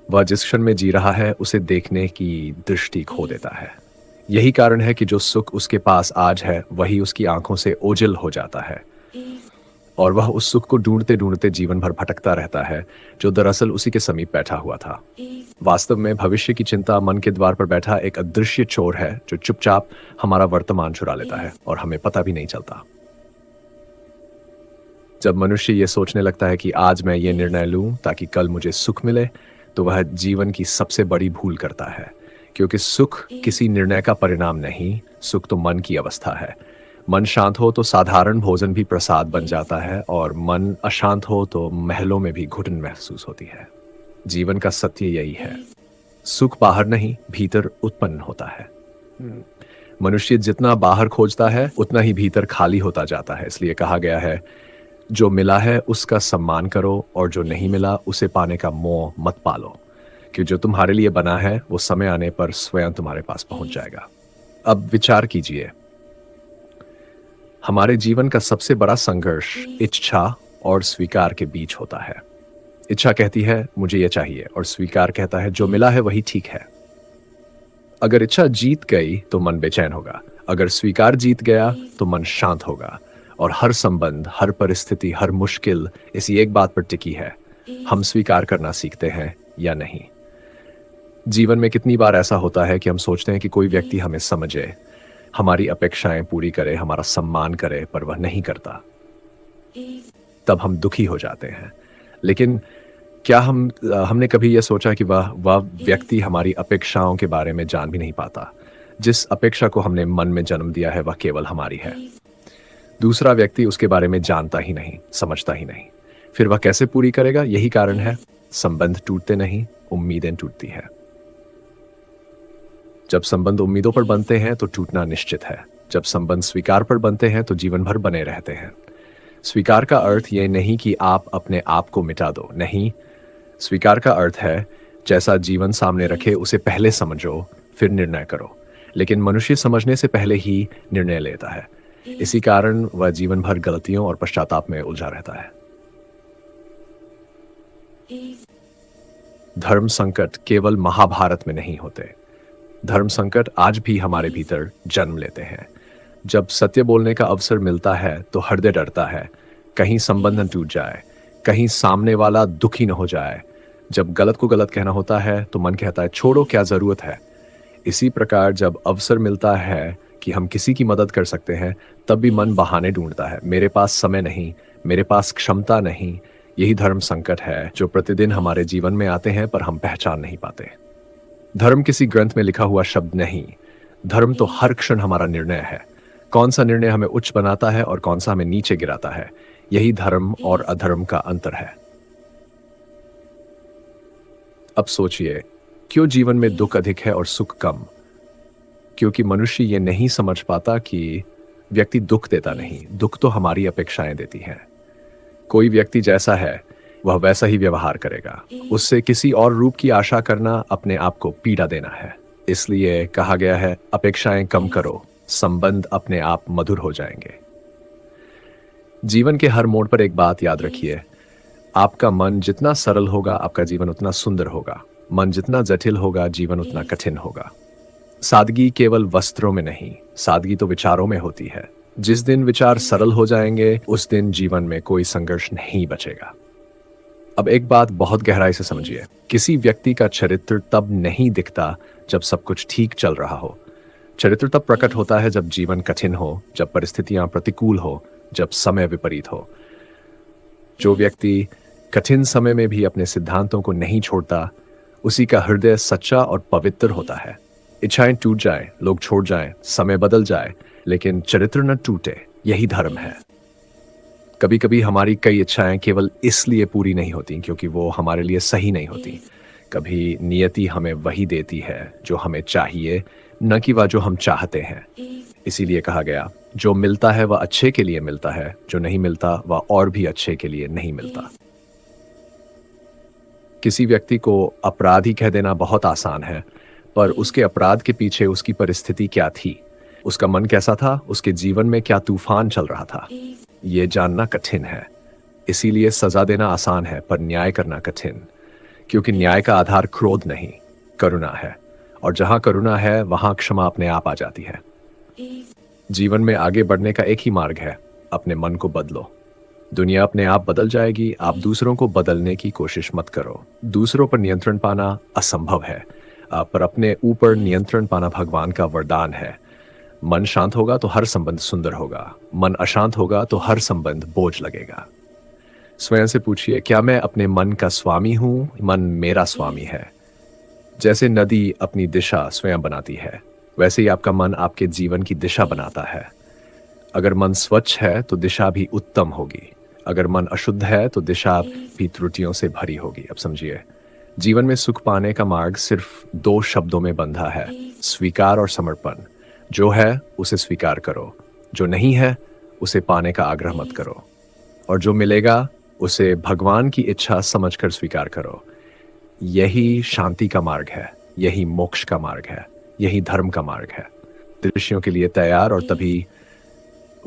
वह जिस क्षण में जी रहा है उसे देखने की दृष्टि खो देता है। यही कारण है कि जो सुख उसके पास आज है, वही उसकी आंखों से ओझल हो जाता है, और वह उस सुख को ढूंढते ढूंढते जीवन भर भटकता रहता है, जो दरअसल उसी के समीप बैठा हुआ था। वास्तव में भविष्य की चिंता मन के द्वार पर बैठा एक अदृश्य चोर है, जो चुपचाप हमारा वर्तमान चुरा लेता है और हमें पता भी नहीं चलता। जब मनुष्य ये सोचने लगता है कि आज मैं ये निर्णय लूं ताकि कल मुझे सुख मिले, तो वह जीवन की सबसे बड़ी भूल करता है, क्योंकि सुख किसी निर्णय का परिणाम नहीं, सुख तो मन की अवस्था है। मन शांत हो तो साधारण भोजन भी प्रसाद बन जाता है, और मन अशांत हो तो महलों में भी घुटन महसूस होती है। जीवन का सत्य यही है, सुख बाहर नहीं, भीतर उत्पन्न होता है। मनुष्य जितना बाहर खोजता है, उतना ही भीतर खाली होता जाता है। इसलिए कहा गया है, जो मिला है उसका सम्मान करो, और जो नहीं मिला उसे पाने का मोह मत पालो, कि जो तुम्हारे लिए बना है वो समय आने पर स्वयं तुम्हारे पास पहुंच जाएगा। अब विचार कीजिए, हमारे जीवन का सबसे बड़ा संघर्ष इच्छा और स्वीकार के बीच होता है। इच्छा कहती है मुझे ये चाहिए, और स्वीकार कहता है जो मिला है वही ठीक है। अगर इच्छा जीत गई तो मन बेचैन होगा, अगर स्वीकार जीत गया तो मन शांत होगा। और हर संबंध, हर परिस्थिति, हर मुश्किल इसी एक बात पर टिकी है, हम स्वीकार करना सीखते हैं या नहीं। जीवन में कितनी बार ऐसा होता है कि हम सोचते हैं कि कोई व्यक्ति हमें समझे, हमारी अपेक्षाएं पूरी करे, हमारा सम्मान करे, पर वह नहीं करता। तब हम दुखी हो जाते हैं। लेकिन क्या हमने कभी यह सोचा कि वह व्यक्ति हमारी अपेक्षाओं के बारे में जान भी नहीं पाता। जिस अपेक्षा को हमने मन में जन्म दिया है वह केवल हमारी है। दूसरा व्यक्ति उसके बारे में जानता ही नहीं, समझता ही नहीं। फिर वह कैसे पूरी करेगा? यही कारण है संबंध टूटते नहीं, उम्मीदें टूटती है। जब संबंध उम्मीदों पर बनते हैं तो टूटना निश्चित है। जब संबंध स्वीकार पर बनते हैं तो जीवन भर बने रहते हैं। स्वीकार का अर्थ यह नहीं कि आप अपने आप को मिटा दो, नहीं। स्वीकार का अर्थ है जैसा जीवन सामने रखे उसे पहले समझो, फिर निर्णय करो। लेकिन मनुष्य समझने से पहले ही निर्णय लेता है। इसी कारण वह जीवन भर गलतियों और पश्चाताप में उलझा रहता है। धर्म संकट केवल महाभारत में नहीं होते। धर्म संकट आज भी हमारे भीतर जन्म लेते हैं। जब सत्य बोलने का अवसर मिलता है तो हृदय डरता है, कहीं संबंध न टूट जाए, कहीं सामने वाला दुखी न हो जाए। जब गलत को गलत कहना होता है तो मन कहता है छोड़ो, क्या जरूरत है। इसी प्रकार जब अवसर मिलता है कि हम किसी की मदद कर सकते हैं, तब भी मन बहाने ढूंढता है, मेरे पास समय नहीं, मेरे पास क्षमता नहीं। यही धर्म संकट है जो प्रतिदिन हमारे जीवन में आते हैं, पर हम पहचान नहीं पाते। धर्म किसी ग्रंथ में लिखा हुआ शब्द नहीं, धर्म तो हर क्षण हमारा निर्णय है। कौन सा निर्णय हमें उच्च बनाता है और कौन सा हमें नीचे गिराता है, यही धर्म और अधर्म का अंतर है। अब सोचिए, क्यों जीवन में दुख अधिक है और सुख कम? क्योंकि मनुष्य ये नहीं समझ पाता कि व्यक्ति दुख देता नहीं, दुख तो हमारी अपेक्षाएं देती हैं। कोई व्यक्ति जैसा है वह वैसा ही व्यवहार करेगा। उससे किसी और रूप की आशा करना अपने आप को पीड़ा देना है। इसलिए कहा गया है, अपेक्षाएं कम करो, संबंध अपने आप मधुर हो जाएंगे। जीवन के हर मोड़ पर एक बात याद रखिए, आपका मन जितना सरल होगा, आपका जीवन उतना सुंदर होगा। मन जितना जटिल होगा, जीवन उतना कठिन होगा। सादगी केवल वस्त्रों में नहीं, सादगी तो विचारों में होती है। जिस दिन विचार सरल हो जाएंगे, उस दिन जीवन में कोई संघर्ष नहीं बचेगा। अब एक बात बहुत गहराई से समझिए, किसी व्यक्ति का चरित्र तब नहीं दिखता जब सब कुछ ठीक चल रहा हो। चरित्र तब प्रकट होता है जब जीवन कठिन हो, जब परिस्थितियां प्रतिकूल हो, जब समय विपरीत हो। जो व्यक्ति कठिन समय में भी अपने सिद्धांतों को नहीं छोड़ता, उसी का हृदय सच्चा और पवित्र होता है। इच्छाएं टूट जाएं, लोग छोड़ जाएं, समय बदल जाए, लेकिन चरित्र न टूटे, यही धर्म है। कभी कभी हमारी कई इच्छाएं केवल इसलिए पूरी नहीं होती क्योंकि वो हमारे लिए सही नहीं होती। कभी नियति हमें वही देती है जो हमें चाहिए, न कि वह जो हम चाहते हैं। इसीलिए कहा गया, जो मिलता है वह अच्छे के लिए मिलता है, जो नहीं मिलता वह और भी अच्छे के लिए नहीं मिलता। किसी व्यक्ति को अपराधी कह देना बहुत आसान है, पर उसके अपराध के पीछे उसकी परिस्थिति क्या थी, उसका मन कैसा था, उसके जीवन में क्या तूफान चल रहा था, ये जानना कठिन है। इसीलिए सजा देना आसान है, पर न्याय करना कठिन, क्योंकि न्याय का आधार क्रोध नहीं, करुणा है। और जहां करुणा है, वहां क्षमा अपने आप आ जाती है। जीवन में आगे बढ़ने का एक ही मार्ग है, अपने मन को बदलो। दुनिया अपने आप बदल जाएगी, आप दूसरों को बदलने की कोशिश मत करो। दूसरों पर नियंत्रण पाना असंभव है, पर अपने ऊपर नियंत्रण पाना भगवान का वरदान है। मन शांत होगा तो हर संबंध सुंदर होगा, मन अशांत होगा तो हर संबंध बोझ लगेगा। स्वयं से पूछिए, क्या मैं अपने मन का स्वामी हूं? मन मेरा स्वामी है। जैसे नदी अपनी दिशा स्वयं बनाती है, वैसे ही आपका मन आपके जीवन की दिशा बनाता है। अगर मन स्वच्छ है तो दिशा भी उत्तम होगी, अगर मन अशुद्ध है तो दिशा भी त्रुटियों से भरी होगी। अब समझिए, जीवन में सुख पाने का मार्ग सिर्फ दो शब्दों में बंधा है, स्वीकार और समर्पण। जो है उसे स्वीकार करो, जो नहीं है उसे पाने का आग्रह मत करो, और जो मिलेगा उसे भगवान की इच्छा समझकर स्वीकार करो। यही शांति का मार्ग है, यही मोक्ष का मार्ग है, यही धर्म का मार्ग है। दृश्यों के लिए तैयार, और तभी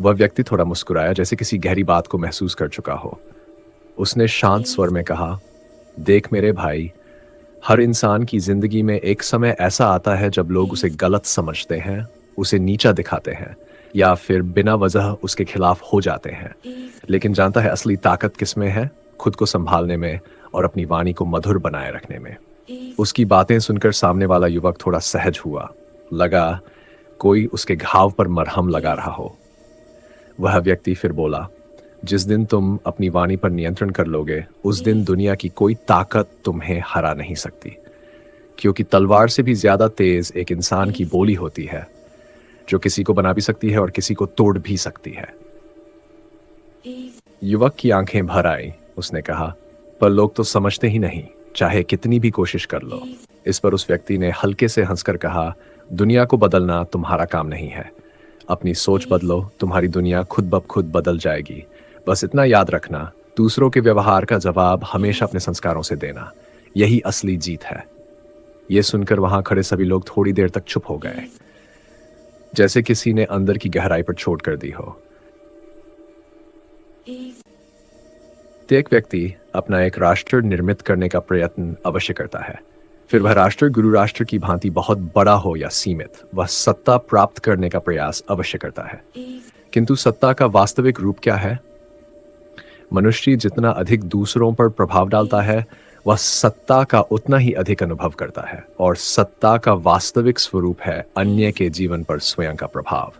वह व्यक्ति थोड़ा मुस्कुराया, जैसे किसी गहरी बात को महसूस कर चुका हो। उसने शांत स्वर में कहा, देख मेरे भाई, हर इंसान की जिंदगी में एक समय ऐसा आता है जब लोग उसे गलत समझते हैं, उसे नीचा दिखाते हैं, या फिर बिना वजह उसके खिलाफ हो जाते हैं। लेकिन जानता है असली ताकत किसमें है? खुद को संभालने में और अपनी वाणी को मधुर बनाए रखने में। उसकी बातें सुनकर सामने वाला युवक थोड़ा सहज हुआ, लगा कोई उसके घाव पर मरहम लगा रहा हो। वह व्यक्ति फिर बोला, जिस दिन तुम अपनी वाणी पर नियंत्रण कर लोगे, उस दिन दुनिया की कोई ताकत तुम्हें हरा नहीं सकती, क्योंकि तलवार से भी ज्यादा तेज एक इंसान की बोली होती है, जो किसी को बना भी सकती है और किसी को तोड़ भी सकती है। युवक की आंखें भर आई। उसने कहा, पर लोग तो समझते ही नहीं, चाहे कितनी भी कोशिश कर लो। इस पर उस व्यक्ति ने हल्के से हंसकर कहा, दुनिया को बदलना तुम्हारा काम नहीं है। अपनी सोच बदलो, तुम्हारी दुनिया खुद ब खुद बदल जाएगी। बस इतना याद रखना, दूसरों के व्यवहार का जवाब हमेशा अपने संस्कारों से देना, यही असली जीत है। यह सुनकर वहां खड़े सभी लोग थोड़ी देर तक चुप हो गए, जैसे किसी ने अंदर की गहराई पर चोट कर दी हो। एक व्यक्ति अपना एक राष्ट्र निर्मित करने का प्रयत्न अवश्य करता है। फिर वह राष्ट्र गुरु राष्ट्र की भांति बहुत बड़ा हो या सीमित, वह सत्ता प्राप्त करने का प्रयास अवश्य करता है। किंतु सत्ता का वास्तविक रूप क्या है? मनुष्य जितना अधिक दूसरों पर प्रभाव डालता है, वह सत्ता का उतना ही अधिक अनुभव करता है, और सत्ता का वास्तविक स्वरूप है अन्य के जीवन पर स्वयं का प्रभाव।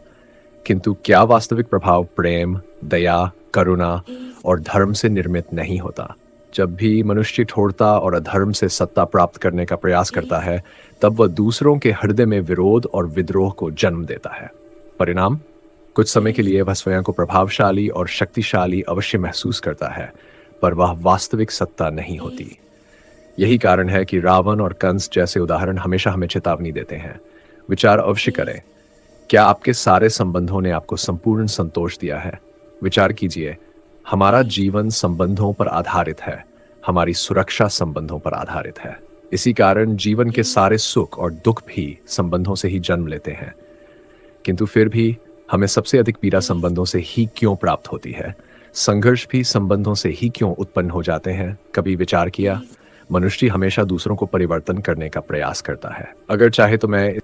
किंतु क्या वास्तविक प्रभाव प्रेम, दया, करुणा और धर्म से निर्मित नहीं होता? जब भी मनुष्य ठोरता और अधर्म से सत्ता प्राप्त करने का प्रयास करता है, तब वह दूसरों के हृदय में विरोध और विद्रोह को जन्म देता है। परिणाम, कुछ समय के लिए वह स्वयं को प्रभावशाली और शक्तिशाली अवश्य महसूस करता है, पर वह वास्तविक सत्ता नहीं होती। यही कारण है कि रावण और कंस जैसे उदाहरण हमेशा हमें चेतावनी देते हैं। विचार अवश्य करें, क्या आपके सारे संबंधों ने आपको संपूर्ण संतोष दिया है? विचार कीजिए, हमारा जीवन संबंधों पर आधारित है, हमारी सुरक्षा संबंधों पर आधारित है। इसी कारण जीवन के सारे सुख और दुख भी संबंधों से ही जन्म लेते हैं। किंतु फिर भी हमें सबसे अधिक पीड़ा संबंधों से ही क्यों प्राप्त होती है? संघर्ष भी संबंधों से ही क्यों उत्पन्न हो जाते हैं, कभी विचार किया? जी। मनुष्य हमेशा दूसरों को परिवर्तन करने का प्रयास करता है। अगर चाहे तो मैं